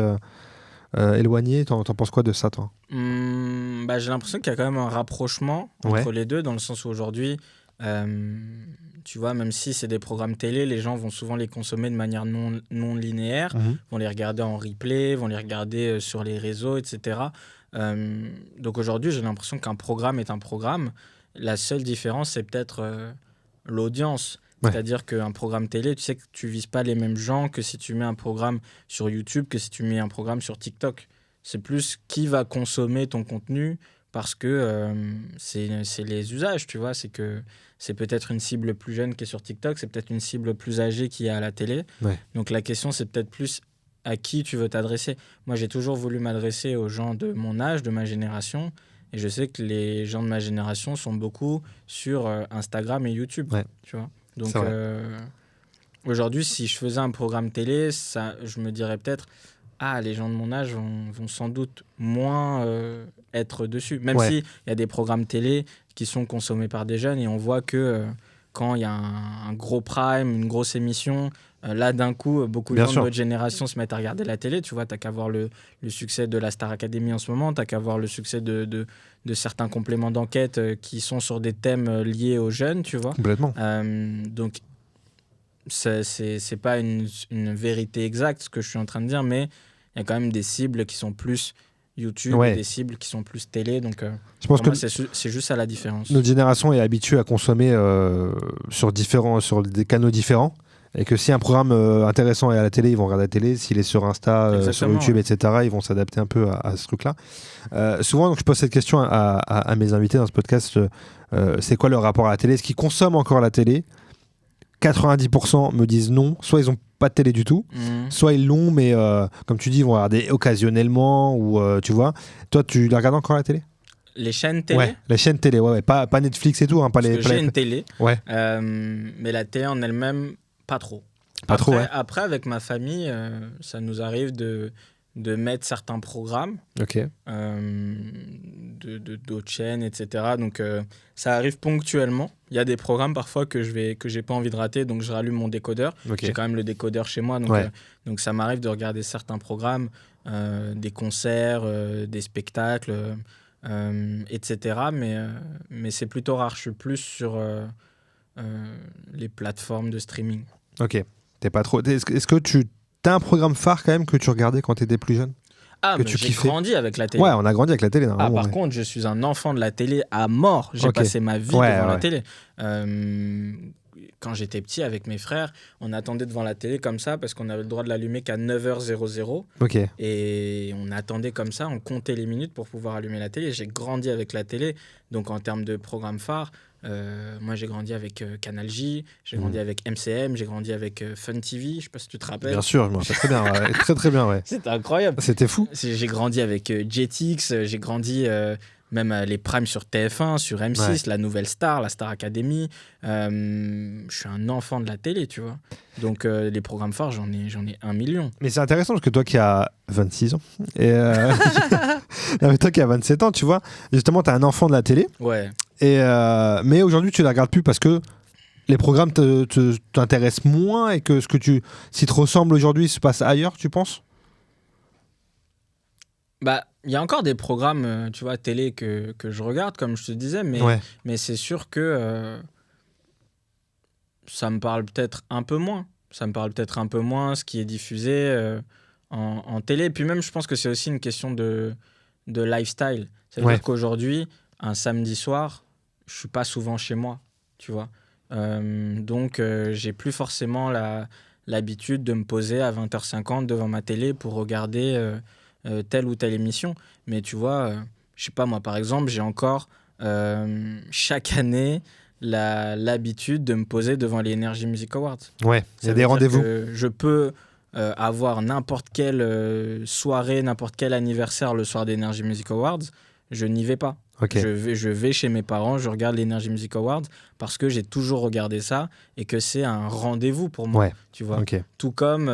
éloignée ? T'en penses quoi de ça, toi ? J'ai l'impression qu'il y a quand même un rapprochement entre les deux, dans le sens où aujourd'hui, tu vois, même si c'est des programmes télé, les gens vont souvent les consommer de manière non linéaire, vont les regarder en replay, vont les regarder sur les réseaux, etc. Donc aujourd'hui, j'ai l'impression qu'un programme est un programme. La seule différence, c'est peut-être l'audience. Ouais. C'est-à-dire qu'un programme télé, tu sais que tu vises pas les mêmes gens que si tu mets un programme sur YouTube, que si tu mets un programme sur TikTok. C'est plus qui va consommer ton contenu, parce que c'est les usages, tu vois. C'est que c'est peut-être une cible plus jeune qui est sur TikTok, c'est peut-être une cible plus âgée qui est à la télé. Ouais. Donc la question, c'est peut-être plus à qui tu veux t'adresser. Moi, j'ai toujours voulu m'adresser aux gens de mon âge, de ma génération. Et je sais que les gens de ma génération sont beaucoup sur Instagram et YouTube, tu vois. Donc aujourd'hui, si je faisais un programme télé, je me dirais peut-être les gens de mon âge vont sans doute moins être dessus. Même s'il y a des programmes télé qui sont consommés par des jeunes, et on voit que quand il y a un gros prime, une grosse émission, là d'un coup, beaucoup de gens de notre génération se mettent à regarder la télé. Tu vois, t'as qu'à voir le succès de la Star Academy en ce moment, t'as qu'à voir le succès de certains compléments d'enquête qui sont sur des thèmes liés aux jeunes, tu vois. Complètement. Donc, c'est pas une vérité exacte ce que je suis en train de dire, mais il y a quand même des cibles qui sont plus YouTube et des cibles qui sont plus télé. Donc, je pense que c'est juste ça la différence. Notre génération est habituée à consommer sur des canaux différents. Et que si un programme intéressant est à la télé, ils vont regarder la télé. S'il est sur Insta, sur YouTube, etc., ils vont s'adapter un peu à ce truc-là. Souvent, donc, je pose cette question à mes invités dans ce podcast. C'est quoi leur rapport à la télé ? Est-ce qu'ils consomment encore la télé ? 90% me disent non. Soit ils n'ont pas de télé du tout, soit ils l'ont, mais comme tu dis, ils vont regarder occasionnellement. Ou tu vois. Toi, tu la regardes encore la télé ? Les chaînes télé ? Ouais, les chaînes télé, pas Netflix et tout. J'ai une télé, mais la télé en elle-même... Pas trop. Après, avec ma famille, ça nous arrive de mettre certains programmes d'autres chaînes, etc. Donc, ça arrive ponctuellement. Il y a des programmes parfois que j'ai pas envie de rater, donc je rallume mon décodeur. J'ai quand même le décodeur chez moi, donc ça m'arrive de regarder certains programmes, des concerts, des spectacles, etc. Mais c'est plutôt rare. Je suis plus sur les plateformes de streaming. Ok, t'es pas trop. Est-ce que t'as un programme phare quand même que tu regardais quand t'étais plus jeune ? J'ai grandi avec la télé. Ouais, on a grandi avec la télé. Par contre, je suis un enfant de la télé à mort. J'ai passé ma vie devant la télé. Quand j'étais petit avec mes frères, on attendait devant la télé comme ça parce qu'on avait le droit de l'allumer qu'à 9h00. Et on attendait comme ça, on comptait les minutes pour pouvoir allumer la télé. J'ai grandi avec la télé. Donc en termes de programme phare, moi j'ai grandi avec Canal J, j'ai grandi avec MCM, j'ai grandi avec Fun TV, je sais pas si tu te rappelles. Bien sûr, je me rappelle très bien, très très bien. Ouais. C'était incroyable. C'était fou. J'ai grandi avec Jetix, j'ai grandi même les primes sur TF1, sur M6, la Nouvelle Star, la Star Academy. Je suis un enfant de la télé, tu vois. Donc les programmes phares, j'en ai 1 million. Mais c'est intéressant parce que toi qui as 26 ans, et non, mais toi qui as 27 ans, tu vois, justement, tu as un enfant de la télé. Ouais. Mais aujourd'hui, tu ne la regardes plus parce que les programmes t'intéressent moins et que si te ressemble aujourd'hui se passe ailleurs, tu penses ? Il y a encore des programmes, tu vois, télé que je regarde, comme je te disais, mais c'est sûr que ça me parle peut-être un peu moins. Ça me parle peut-être un peu moins ce qui est diffusé en télé. Et puis même, je pense que c'est aussi une question de lifestyle. C'est-à-dire qu'aujourd'hui, un samedi soir, je suis pas souvent chez moi, tu vois. Donc, j'ai plus forcément l'habitude de me poser à 20h50 devant ma télé pour regarder telle ou telle émission. Mais tu vois, je sais pas, moi, par exemple, j'ai encore chaque année l'habitude de me poser devant les Energy Music Awards. Ouais, il y a des rendez-vous. Je peux avoir n'importe quelle soirée, n'importe quel anniversaire le soir des Energy Music Awards. je n'y vais pas. Okay. Je vais chez mes parents, je regarde l'Energy Music Awards parce que j'ai toujours regardé ça et que c'est un rendez-vous pour moi. Tu vois. Tout comme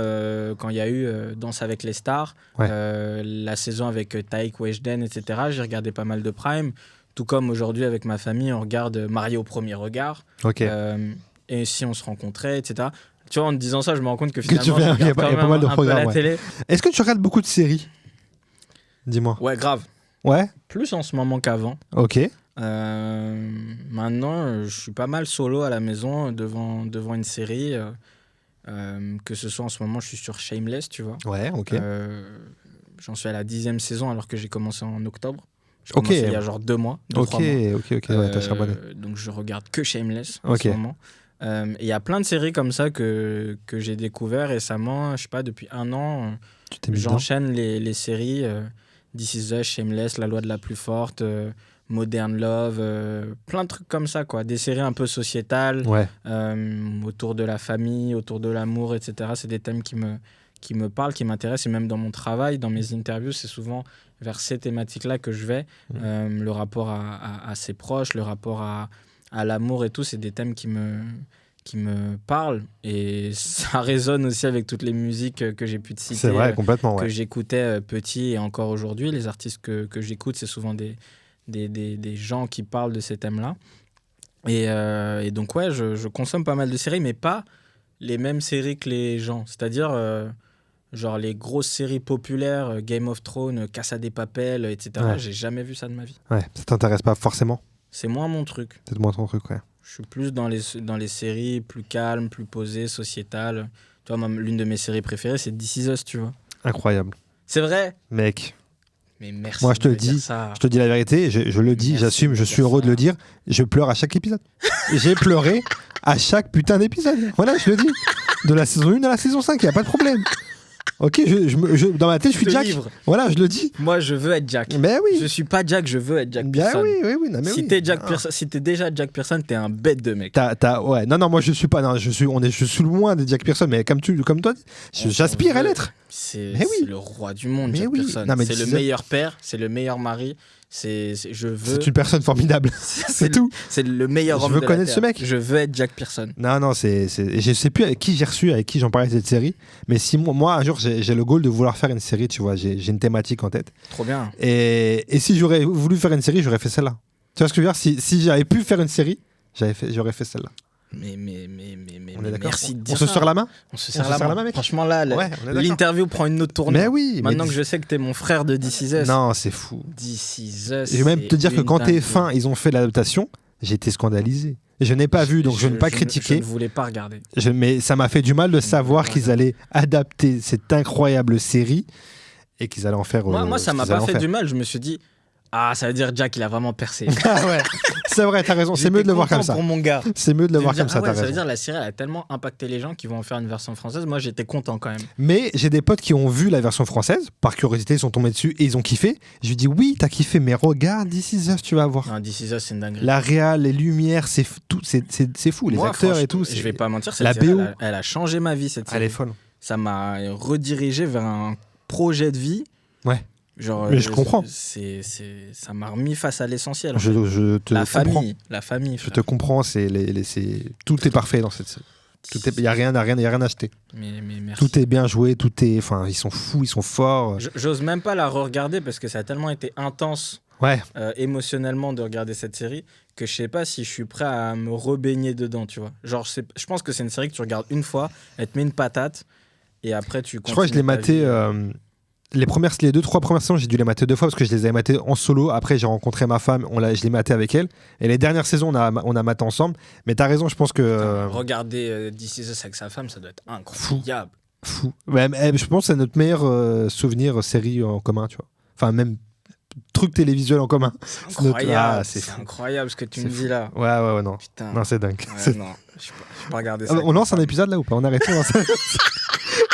quand il y a eu Danse avec les stars, la saison avec Taïk Weshden, etc. J'ai regardé pas mal de Prime. Tout comme aujourd'hui avec ma famille, on regarde Marié au premier regard. Et si on se rencontrait, etc. Tu vois, en te disant ça, je me rends compte que finalement, je regarde quand même pas mal de programmes, la télé. Est-ce que tu regardes beaucoup de séries ? Dis-moi. Ouais, grave. Ouais. Plus en ce moment qu'avant. Ok. Maintenant, je suis pas mal solo à la maison devant une série. Que ce soit en ce moment, je suis sur Shameless, tu vois. Ouais, ok. J'en suis à la 10e saison alors que j'ai commencé en octobre. J'ai commencé il y a genre 2 mois. 3 mois. Ok. Ouais, t'as charbonné. Donc je regarde que Shameless en ce moment. Il y a plein de séries comme ça que j'ai découvert récemment. Je sais pas, depuis 1 an, j'enchaîne les séries. This Is Us, Shameless, La Loi de la plus forte, Modern Love, plein de trucs comme ça, quoi. Des séries un peu sociétales, autour de la famille, autour de l'amour, etc. C'est des thèmes qui me parlent, qui m'intéressent. Et même dans mon travail, dans mes interviews, c'est souvent vers ces thématiques-là que je vais. Le rapport à ses proches, le rapport à l'amour et tout, c'est des thèmes qui me parlent. Et ça résonne aussi avec toutes les musiques que j'ai pu te citer. C'est vrai, complètement. Que j'écoutais petit et encore aujourd'hui. Les artistes que j'écoute, c'est souvent des gens qui parlent de ces thèmes-là. Et donc, je consomme pas mal de séries, mais pas les mêmes séries que les gens. C'est-à-dire, genre les grosses séries populaires, Game of Thrones, Casa de Papel, etc. J'ai jamais vu ça de ma vie. Ouais, ça t'intéresse pas forcément ? C'est moins mon truc. C'est moins ton truc, ouais. Je suis plus dans les séries plus calmes, plus posées, sociétales. Tu vois, l'une de mes séries préférées, c'est This Is Us, tu vois. Incroyable. C'est vrai ? Mec. Mais merci. Moi, je te dis la vérité, je le dis, j'assume, je suis heureux de le dire. Je pleure à chaque épisode. J'ai pleuré à chaque putain d'épisode. Voilà, je le dis. De la saison 1 à la saison 5, il n'y a pas de problème. Ok, dans ma tête, je suis Jack. Voilà, je le dis. Moi, je veux être Jack. Mais oui. Je suis pas Jack, je veux être Jack Pearson. Oui. Non, mais si t'es Jack Pearson, si t'es déjà Jack Pearson, t'es un bête de mec. Ouais. Non, moi je suis pas. Non, je suis loin des Jack Pearson, mais comme toi, j'aspire à l'être. C'est le roi du monde, mais Jack Pearson. C'est le meilleur père, c'est le meilleur mari. C'est une personne formidable. c'est tout. C'est le meilleur homme de la terre. Je veux connaître ce mec. Je veux être Jack Pearson. Non, je sais plus avec qui j'en parlais de cette série, mais si moi un jour j'ai le goal de vouloir faire une série, tu vois, j'ai une thématique en tête. Trop bien. Et si j'aurais voulu faire une série, j'aurais fait celle-là. Tu vois ce que je veux dire ? Si j'avais pu faire une série, j'aurais fait celle-là. Mais on est d'accord. Merci de dire ça. On se serre la main ? On se serre la main, mec. Franchement, là, l'interview prend une autre tournure. Mais oui. Maintenant que je sais que t'es mon frère de This Is Us. Non, c'est fou. This Is Us. Je vais même te dire que quand TF1, ils ont fait l'adaptation, j'ai été scandalisé. Je n'ai pas vu, donc je ne peux pas critiquer. Je ne voulais pas regarder. Mais ça m'a fait du mal de savoir qu'ils allaient adapter cette incroyable série et qu'ils allaient en faire. Moi, ça m'a pas fait du mal. Je me suis dit, ça veut dire Jack, il a vraiment percé. Ah ouais, c'est vrai, t'as raison. C'est mieux de le voir comme ça. Pour mon gars. C'est mieux de le voir comme ça. Ça veut dire la série elle a tellement impacté les gens qu'ils vont en faire une version française. Moi, j'étais content quand même. Mais j'ai des potes qui ont vu la version française, par curiosité, ils sont tombés dessus et ils ont kiffé. Je lui dis oui, t'as kiffé, mais regarde This Is Us, tu vas voir. Non, This Is Us, c'est une dinguerie. La réal, les lumières, c'est fou, les acteurs et tout. Je vais pas mentir, la série, BO, elle a changé ma vie cette série. Elle est folle. Ça m'a redirigé vers un projet de vie. Ouais. Genre, mais je comprends. Ça m'a remis face à l'essentiel. La famille. Je te comprends. Tout est parfait dans cette série. Il n'y a rien à acheter. Mais merci. Tout est bien joué. Ils sont fous, ils sont forts. J'ose même pas la re-regarder parce que ça a tellement été intense émotionnellement de regarder cette série que je sais pas si je suis prêt à me rebaigner dedans, tu vois. Genre, je pense que c'est une série que tu regardes une fois, elle te met une patate et après tu continues. Je crois que je l'ai maté. Les 2-3 premières saisons, j'ai dû les mater 2 fois parce que je les avais matées en solo. Après, j'ai rencontré ma femme, je l'ai maté avec elle. Et les dernières saisons, on a maté ensemble. Mais t'as raison, je pense que. Regarder This Is Us avec sa femme, ça doit être incroyable. Fou. Ouais, je pense que c'est notre meilleur souvenir série en commun, tu vois. Enfin, même truc télévisuel en commun. C'est incroyable. C'est incroyable ce que tu me dis là. Ouais, non. Putain. Non, c'est dingue. Non, je peux pas regarder ça. On lance un épisode là ou pas ? On arrête.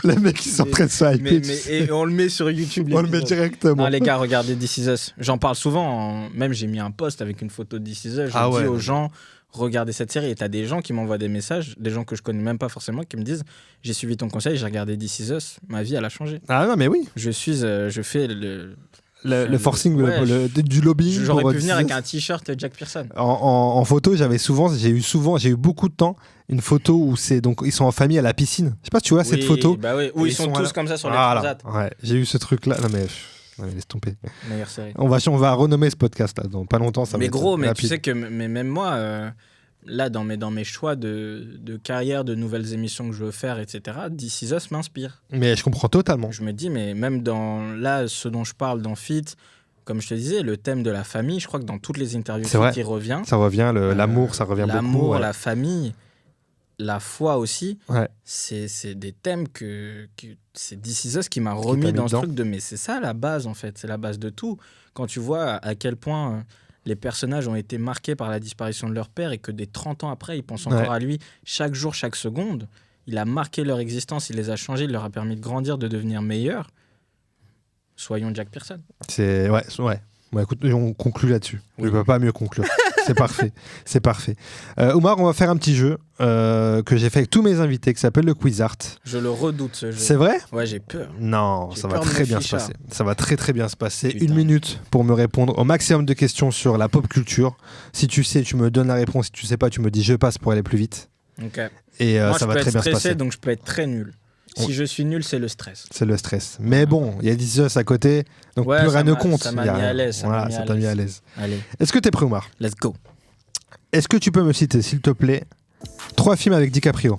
Les mecs, ils sont en train de se hyper. Et on le met sur YouTube. On le met directement. Non, les gars, regardez This Is Us. J'en parle souvent. Même, j'ai mis un post avec une photo de This Is Us. Je dis aux gens, regardez cette série. Et t'as des gens qui m'envoient des messages, des gens que je connais même pas forcément, qui me disent, j'ai suivi ton conseil, j'ai regardé This Is Us. Ma vie, elle a changé. Ah non, mais oui. Je fais Le forcing du lobbying. J'aurais pu venir avec un t-shirt Jack Pearson. En photo, j'ai eu beaucoup de temps une photo où ils sont en famille à la piscine. Je sais pas si tu vois cette photo. Bah oui, où ils sont tous comme ça sur les transats. Ouais, j'ai eu ce truc-là. Non mais laisse tomber. Meilleure série. On va renommer ce podcast là dans pas longtemps. Ça mais va gros, mais rapide. tu sais que même moi, là dans mes choix de carrière, de nouvelles émissions que je veux faire, etc. This Is Us m'inspire. Mais je comprends totalement. Je me dis, mais même dans là, ce dont je parle dans Fit. Comme je te disais, le thème de la famille, je crois que dans toutes les interviews qui revient. Ça revient, l'amour, ça revient beaucoup. L'amour, la famille, la foi aussi. Ouais. C'est des thèmes que c'est This Is Us qui m'a remis dans ce truc de... Mais c'est ça la base, en fait. C'est la base de tout. Quand tu vois à quel point les personnages ont été marqués par la disparition de leur père et que des 30 ans après, ils pensent encore à lui chaque jour, chaque seconde. Il a marqué leur existence, il les a changés, il leur a permis de grandir, de devenir meilleurs. Soyons Jack Pearson. Ouais, écoute, on conclut là-dessus. Oui. Je ne peux pas mieux conclure. C'est parfait. Omar, on va faire un petit jeu que j'ai fait avec tous mes invités qui s'appelle le Quiz Art. Je le redoute ce jeu. C'est vrai ? Ouais, j'ai peur. Non, ça va très bien se passer. Ça va très très bien se passer. Putain. 1 minute pour me répondre au maximum de questions sur la pop culture. Si tu sais, tu me donnes la réponse. Si tu sais pas, tu me dis je passe pour aller plus vite. Ok. Et moi, ça va très bien se passer. Donc je peux être très nul. Si je suis nul, c'est le stress. C'est le stress. Mais bon, il y a This Is Us à côté, donc plus rien ne compte. Ça m'a mis à l'aise. Ça t'a mis à l'aise. Allez. Est-ce que t'es prêt, Omar ? Let's go. Est-ce que tu peux me citer, s'il te plaît, 3 films avec DiCaprio ?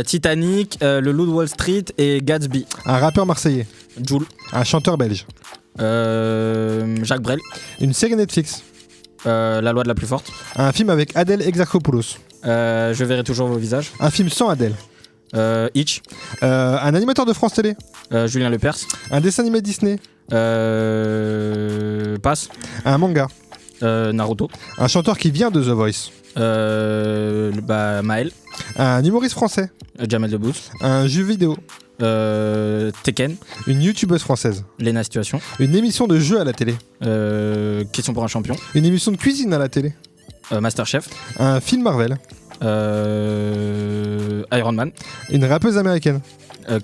Titanic, Le Loup de Wall Street et Gatsby. Un rappeur marseillais ? Jul. Un chanteur belge ? Jacques Brel. Une série Netflix ? La loi de la plus forte. Un film avec Adèle Exarchopoulos ? Je verrai toujours vos visages. Un film sans Adèle ? Hitch. Un animateur de France Télé ? Julien Lepers. Un dessin animé Disney ? Passe. Un manga ? Naruto. Un chanteur qui vient de The Voice ? Maël. Un humoriste français ? Jamel Debbouze. Un jeu vidéo ? Tekken. Une youtubeuse française ? Lena Situation. Une émission de jeu à la télé ? Question pour un champion. Une émission de cuisine à la télé ? Masterchef. Un film Marvel ? Iron Man. Une rappeuse américaine ?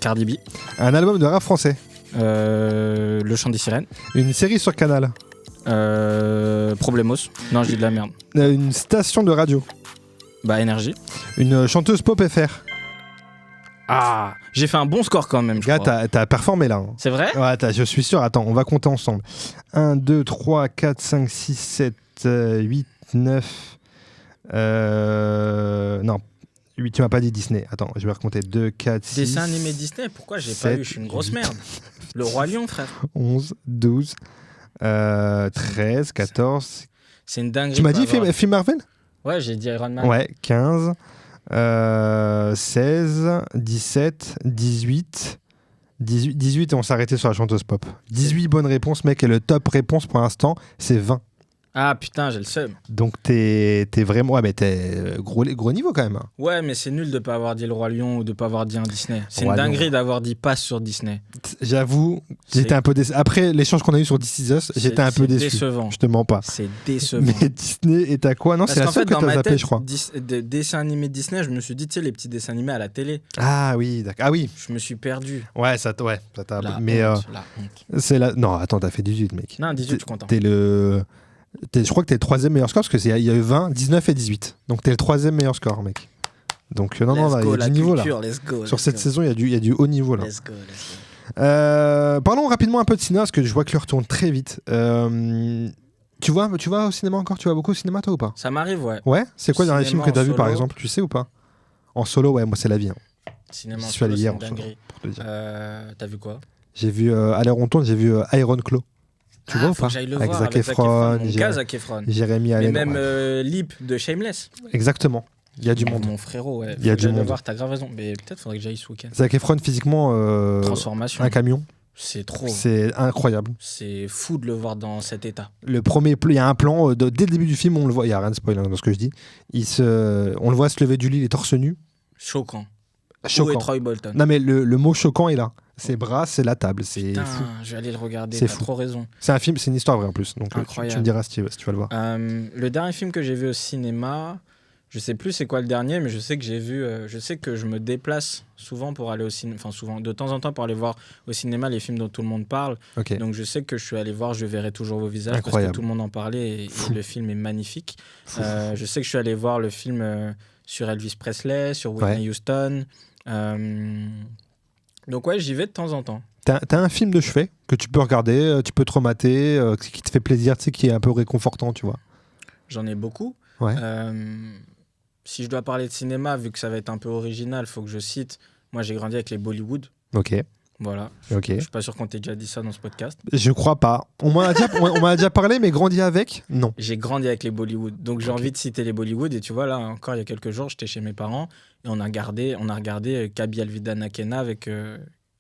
Cardi B. Un album de rap français ? Le chant des sirènes. Une série sur Canal ? Problemos. Non, je dis de la merde. Une station de radio ? Énergie. Une chanteuse pop FR ? Ah, j'ai fait un bon score quand même, je crois. Gars, t'as performé là. C'est vrai ? Ouais, je suis sûr. Attends, on va compter ensemble. 1, 2, 3, 4, 5, 6, 7, 8, 9... non, 8, tu m'as pas dit Disney. Attends, je vais raconter 2, 4, 6... Dessin animé Disney ? Pourquoi j'ai 7, pas eu ? Je suis une grosse 8, merde. Le Roi Lion, frère. 11, 12, 13, 14... C'est une dinguerie. Tu m'as dit film Marvel ? Ouais, j'ai dit Iron Man. Ouais, 15, 16, 17, 18... 18 et on s'est arrêté sur la chanteuse pop. 18 bonnes réponses, mec, et le top réponse pour l'instant, c'est 20. Ah putain, j'ai le seum. Donc t'es vraiment... Ouais, mais t'es gros niveau quand même. Ouais, mais c'est nul de pas avoir dit le Roi Lion ou de pas avoir dit un Disney. C'est une dinguerie d'avoir dit passe sur Disney. J'avoue, j'étais un peu déçu. Après l'échange qu'on a eu sur This Is Us, j'étais un peu déçu. C'est décevant. Je te mens pas. C'est décevant. Mais Disney est à quoi ? Non, c'est la seule que t'as zappé, je crois. Dessins animés Disney, je me suis dit, tu sais, les petits dessins animés à la télé. Ah oui, d'accord. Ah oui. Je me suis perdu. Ouais, ça t'a... Mais honte. C'est la... Non, attends, t'as fait 18, mec. Non, 18, je suis content. Je crois que t'es le 3e meilleur score parce qu'il y a eu 20, 19 et 18. Donc t'es le 3e meilleur score, mec. Donc non, il y a du niveau là. Sur cette saison, il y a du haut niveau là. Let's go. Parlons rapidement un peu de cinéma parce que je vois que l'heure tourne très vite. Tu vas au cinéma encore ? Tu vas beaucoup au cinéma toi ou pas ? Ça m'arrive, ouais. Ouais ? C'est quoi le dernier film que t'as vu par exemple ? Tu sais ou pas ? En solo, ouais, moi c'est la vie. Cinéma en solo, c'est une dinguerie. T'as vu quoi ? J'ai vu, à l'heure on tourne, j'ai vu Iron Claw. Tu vois ou pas ? Avec Zac Efron, Zac Efron. Jérémy Allen. Mais même Lip de Shameless. Exactement. Il y a du monde. Mon frérot, ouais. Il y a du monde. T'as grave raison. Mais peut-être faudrait que j'aille ce week-end. Zac Efron physiquement. Transformation. Un camion. C'est trop. C'est incroyable. C'est fou de le voir dans cet état. Le premier, il y a un plan dès le début du film, on le voit. Il y a rien de spoiler dans ce que je dis. On le voit se lever du lit, il est torse nu. Choquant. Choquant. Où est Troy Bolton ? Non mais le mot choquant est là. Ses bras, c'est la table, c'est Putain, fou. Je vais aller le regarder, t'as trop raison. C'est un film, c'est une histoire vraie en plus, donc tu me diras si tu vas le voir. Le dernier film que j'ai vu au cinéma, Je sais plus c'est quoi le dernier, mais je sais que j'ai vu. Je sais que je me déplace souvent pour aller au cinéma. Enfin, souvent, de temps en temps, pour aller voir au cinéma les films dont tout le monde parle. Okay. Donc, je sais que je suis allé voir Je verrai toujours vos visages. Incroyable. Parce que tout le monde en parlait et le film est magnifique. Je sais que je suis allé voir le film sur Elvis Presley, sur Whitney Houston. Donc, ouais, j'y vais de temps en temps. T'as un film de chevet que tu peux regarder, tu peux te remater, qui te fait plaisir, tu sais, qui est un peu réconfortant, tu vois. J'en ai beaucoup. Ouais. Si je dois parler de cinéma, vu que ça va être un peu original, il faut que je cite. Moi, j'ai grandi avec les Bollywood. Ok. Voilà. Okay. Je suis pas sûr qu'on t'ait déjà dit ça dans ce podcast. Je crois pas. On m'en a déjà parlé, mais grandi avec, non. J'ai grandi avec les Bollywood. Donc, j'ai envie de citer les Bollywood. Et tu vois, là, encore il y a quelques jours, j'étais chez mes parents et on a regardé Kabhi Alvida Nakena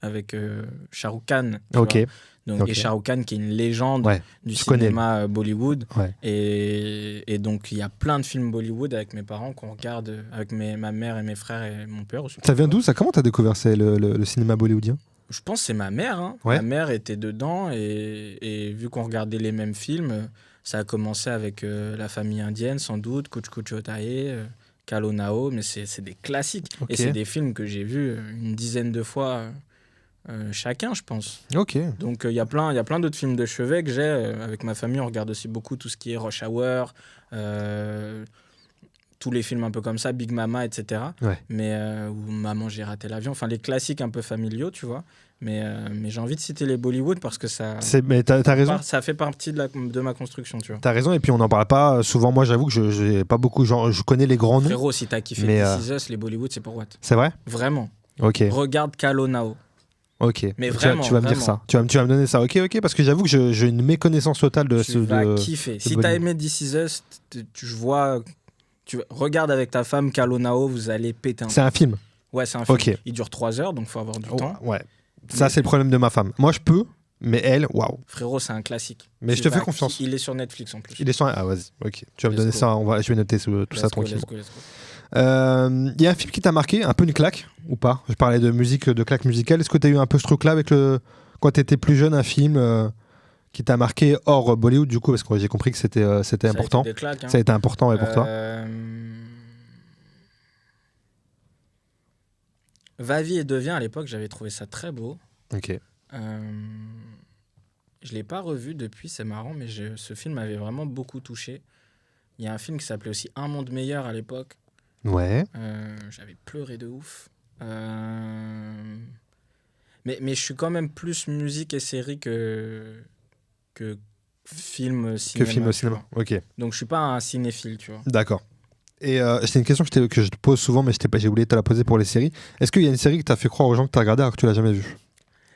avec Shah Rukh Khan. Ok. Donc, et Shah Rukh Khan qui est une légende du cinéma Bollywood. Ouais. Et donc, il y a plein de films Bollywood avec mes parents qu'on regarde, avec ma mère et mes frères et mon père aussi. Ça vient d'où ça? Comment t'as découvert le cinéma bollywoodien? Je pense que c'est ma mère. Hein. Ouais. Ma mère était dedans et vu qu'on regardait les mêmes films, ça a commencé avec La famille indienne, sans doute, Kuch Kuch Hotahe, Kalo Nao, mais c'est des classiques. Okay. Et c'est des films que j'ai vus une dizaine de fois chacun, je pense. Ok. Donc il y a plein d'autres films de chevet que j'ai. Avec ma famille, on regarde aussi beaucoup tout ce qui est Rush Hour, tous les films un peu comme ça, Big Mama, etc. Ouais. Mais ou Maman, j'ai raté l'avion. Enfin, les classiques un peu familiaux, tu vois. Mais j'ai envie de citer les Bollywood parce que ça... Mais t'as raison. Ça fait partie de ma construction, tu vois. T'as raison, et puis on n'en parle pas souvent. Moi, j'avoue que j'ai pas beaucoup... Genre, je connais les grands noms. Frérot, si t'as kiffé This Is Us, les Bollywood, c'est pour what? C'est vrai? Vraiment. Ok. Regarde Kalo Nao. Ok. Mais vraiment, tu vas me dire ça. Tu vas me donner ça. Ok, parce que j'avoue que j'ai une méconnaissance totale de tu vas kiffer. Si t'as aimé This Is Us, regarde avec ta femme Kalo Nao, vous allez péter un... C'est un film? Ouais, c'est un film. Okay. Il dure 3 heures, donc faut avoir du temps. Ouais. Ça, c'est le problème de ma femme. Moi, je peux, mais elle, waouh. Frérot, c'est un classique. Mais je te fais confiance. Il est sur Netflix en plus. Il est sur... Ah, vas-y. Ok. Tu vas me donner ça. Je vais noter tout ça tranquillement. Let's go. Y a un film qui t'a marqué, un peu une claque ou pas? Je parlais de musique, de claque musicale. Est-ce que tu as eu un peu ce truc-là avec quand tu étais plus jeune, un film qui t'a marqué hors Bollywood du coup, parce que j'ai compris que c'était important. A été des claques, hein. Ça a été important pour toi. Va vie et devient à l'époque, j'avais trouvé ça très beau. Ok. Je l'ai pas revu depuis, c'est marrant, mais ce film m'avait vraiment beaucoup touché. Il y a un film qui s'appelait aussi Un monde meilleur à l'époque. Ouais. J'avais pleuré de ouf. Mais je suis quand même plus musique et série que film cinéma. Que film au cinéma, ok. Donc je suis pas un cinéphile, tu vois. D'accord. Et c'est une question que je te pose souvent, mais j'ai oublié de te la poser pour les séries. Est-ce qu'il y a une série que t'as fait croire aux gens que t'as regardé alors que tu l'as jamais vue?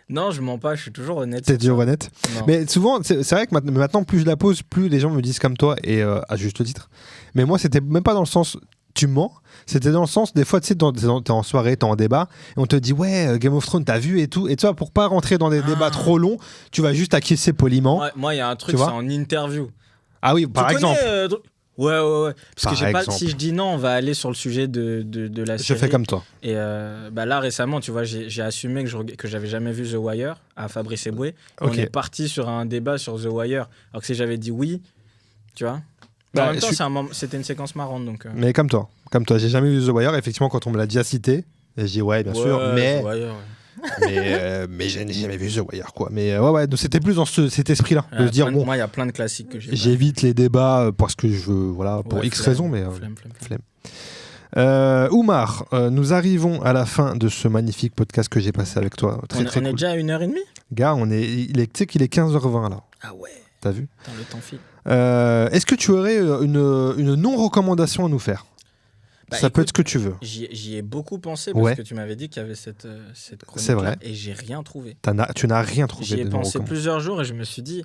Non, je mens pas, je suis toujours honnête. T'es toujours honnête? Non. Mais souvent, c'est vrai que maintenant, plus je la pose, plus les gens me disent comme toi, et à juste titre. Mais moi, c'était même pas dans le sens tu mens, c'était dans le sens, des fois, tu sais, t'es en soirée, t'es en débat, et on te dit, ouais, Game of Thrones, t'as vu et tout. Et tu vois, pour pas rentrer dans des débats trop longs, tu vas juste acquiescer poliment. Moi, il y a un truc, c'est en interview. Ah oui, par exemple. Ouais. Parce que j'ai pas, si je dis non, on va aller sur le sujet de la série. Je fais comme toi. Et là, récemment, tu vois, j'ai assumé que j'avais jamais vu The Wire à Fabrice Eboué. Okay. On est parti sur un débat sur The Wire. Alors que si j'avais dit oui, tu vois. En même temps, c'était une séquence marrante. Donc, Mais comme toi, j'ai jamais vu The Wire. Effectivement, quand on me l'a déjà cité, j'ai dit ouais, bien sûr. Mais... The Wire, mais je n'ai jamais vu The Wire, quoi. Mais donc c'était plus dans cet esprit-là, de se dire bon. Moi, il y a plein de classiques que j'évite les débats parce que je veux, pour X raisons, mais flemme. Oumar, nous arrivons à la fin de ce magnifique podcast que j'ai passé avec toi. Très on est déjà à 1h30. Gars, tu sais qu'il est 15h20 là. Ah ouais. T'as vu? Le temps file. Est-ce que tu aurais une non-recommandation à nous faire? Ça peut être ce que tu veux. J'y ai beaucoup pensé parce que tu m'avais dit qu'il y avait cette chronique-là et j'ai rien trouvé. Tu n'as rien trouvé. J'y ai pensé plusieurs jours et je me suis dit,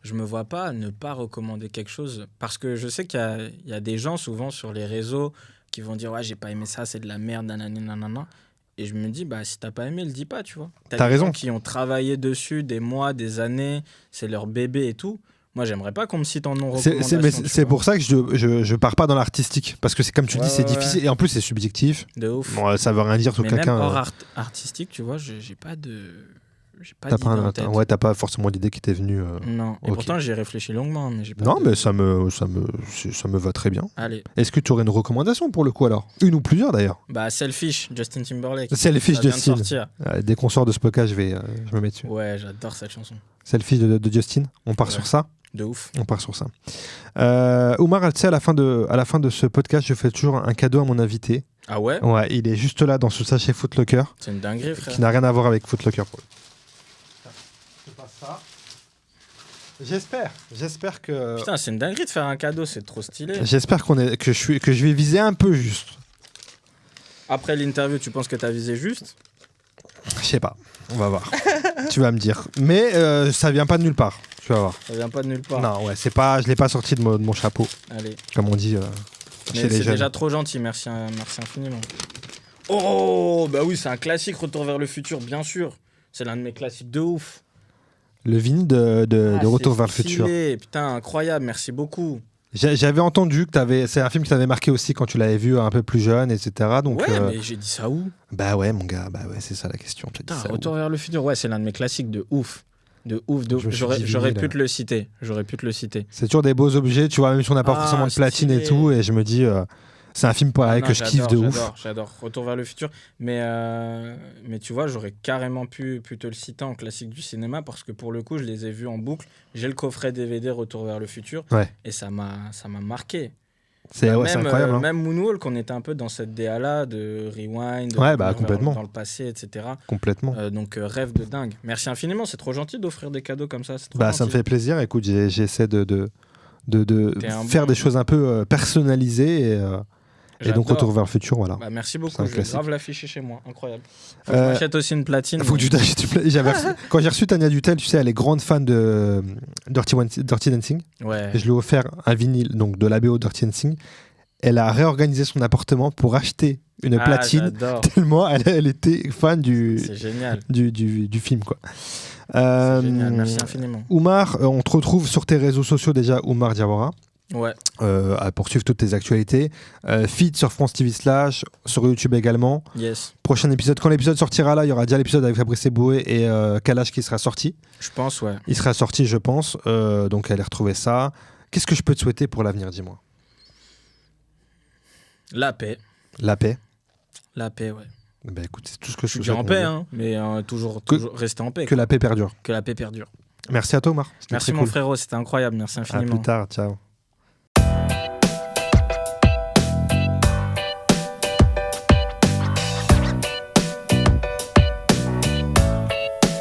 je me vois pas ne pas recommander quelque chose parce que je sais qu'il y a des gens souvent sur les réseaux qui vont dire ouais, j'ai pas aimé ça, c'est de la merde, nanana. Et je me dis, si t'as pas aimé, le dis pas, tu vois. T'as raison. Gens qui ont travaillé dessus des mois, des années, c'est leur bébé et tout. Moi, j'aimerais pas qu'on me cite en non-recommandation. C'est pour ça que je pars pas dans l'artistique. Parce que c'est comme tu dis, c'est difficile. Et en plus, c'est subjectif. De ouf. Bon, ça veut rien dire sur quelqu'un. Même hors artistique, tu vois, j'ai pas de... j'ai pas d'idée en tête. Ouais, t'as pas forcément d'idée qui t'est venue. Non, et pourtant j'ai réfléchi longuement. Mais j'ai pas non, mais ça me va très bien. Allez. Est-ce que tu aurais une recommandation pour le coup alors? Une ou plusieurs d'ailleurs? Bah, Selfish, Justin Timberlake. Selfish, Justin. Dès qu'on sort de ce podcast, je me mets dessus. Ouais, j'adore cette chanson. Selfish de Justin, on part sur ça? De ouf. On part sur ça. Oumar, tu sais, à la fin de ce podcast, je fais toujours un cadeau à mon invité. Ah ouais? Ouais, il est juste là dans ce sachet Footlocker. C'est une dinguerie, frère. Qui n'a rien à voir avec Footlocker. Je passe ça. J'espère que... Putain, c'est une dinguerie de faire un cadeau, c'est trop stylé. J'espère que je vais viser un peu juste. Après l'interview, tu penses que t'as visé juste? Je sais pas, on va voir. Tu vas me dire. Mais ça vient pas de nulle part, tu vas voir. Ça vient pas de nulle part. Non, ouais, je l'ai pas sorti de mon chapeau. Allez. Comme on dit mais chez les jeunes. C'est déjà trop gentil, merci infiniment. Oh, bah oui, c'est un classique, Retour vers le futur, bien sûr. C'est l'un de mes classiques de ouf. Le vinyle de Retour vers le futur. Putain, incroyable, merci beaucoup. J'avais entendu que c'est un film qui t'avait marqué aussi quand tu l'avais vu un peu plus jeune, etc. Donc, ouais, mais j'ai dit ça où? Bah ouais, mon gars, bah ouais, c'est ça la question. Putain, Retour vers le futur, ouais, c'est l'un de mes classiques de ouf. De ouf. J'aurais pu te le citer. C'est toujours des beaux objets, tu vois, même si on n'a pas forcément de platine et tout, et je me dis, c'est un film pareil que je kiffe de ouf. J'adore. Retour vers le futur. Mais tu vois, j'aurais carrément pu te le citer en classique du cinéma parce que pour le coup, je les ai vus en boucle. J'ai le coffret DVD Retour vers le futur et ça m'a marqué. C'est incroyable. Même Moonwalk, on était un peu dans cette DA-là de rewind, complètement. Dans le passé, etc. Complètement. Donc rêve de dingue. Merci infiniment, c'est trop gentil d'offrir des cadeaux comme ça. Ça me fait plaisir. Écoute, j'essaie de faire des choses un peu personnalisées et donc Retour vers le futur, voilà. Bah, merci beaucoup, je vais grave l'afficher chez moi, incroyable. Faut que je m'achète aussi une platine. Faut que tu t'achètes une platine. Quand j'ai reçu Tania Dutel, tu sais, elle est grande fan de Dirty Dancing. Ouais. Et je lui ai offert un vinyle donc de la BO Dirty Dancing. Elle a réorganisé son appartement pour acheter une platine tellement elle était fan du film, quoi. C'est génial, merci infiniment. Oumar, on te retrouve sur tes réseaux sociaux déjà, Oumar Diawara. Ouais. À poursuivre toutes tes actualités. Feed sur France TV / sur YouTube également. Yes. Prochain épisode, quand l'épisode sortira là, il y aura déjà l'épisode avec Fabrice Eboué et Kalash qui sera sorti. Je pense, ouais. Il sera sorti, je pense. Donc allez retrouver ça. Qu'est-ce que je peux te souhaiter pour l'avenir, dis-moi? La paix. La paix. La paix, ouais. Bah écoute, c'est tout ce que je dis en paix, hein, mais toujours rester en paix. Que la paix perdure. Que la paix perdure. Merci à toi, Omar. Merci mon frérot, c'était incroyable. Merci infiniment. À plus tard, ciao.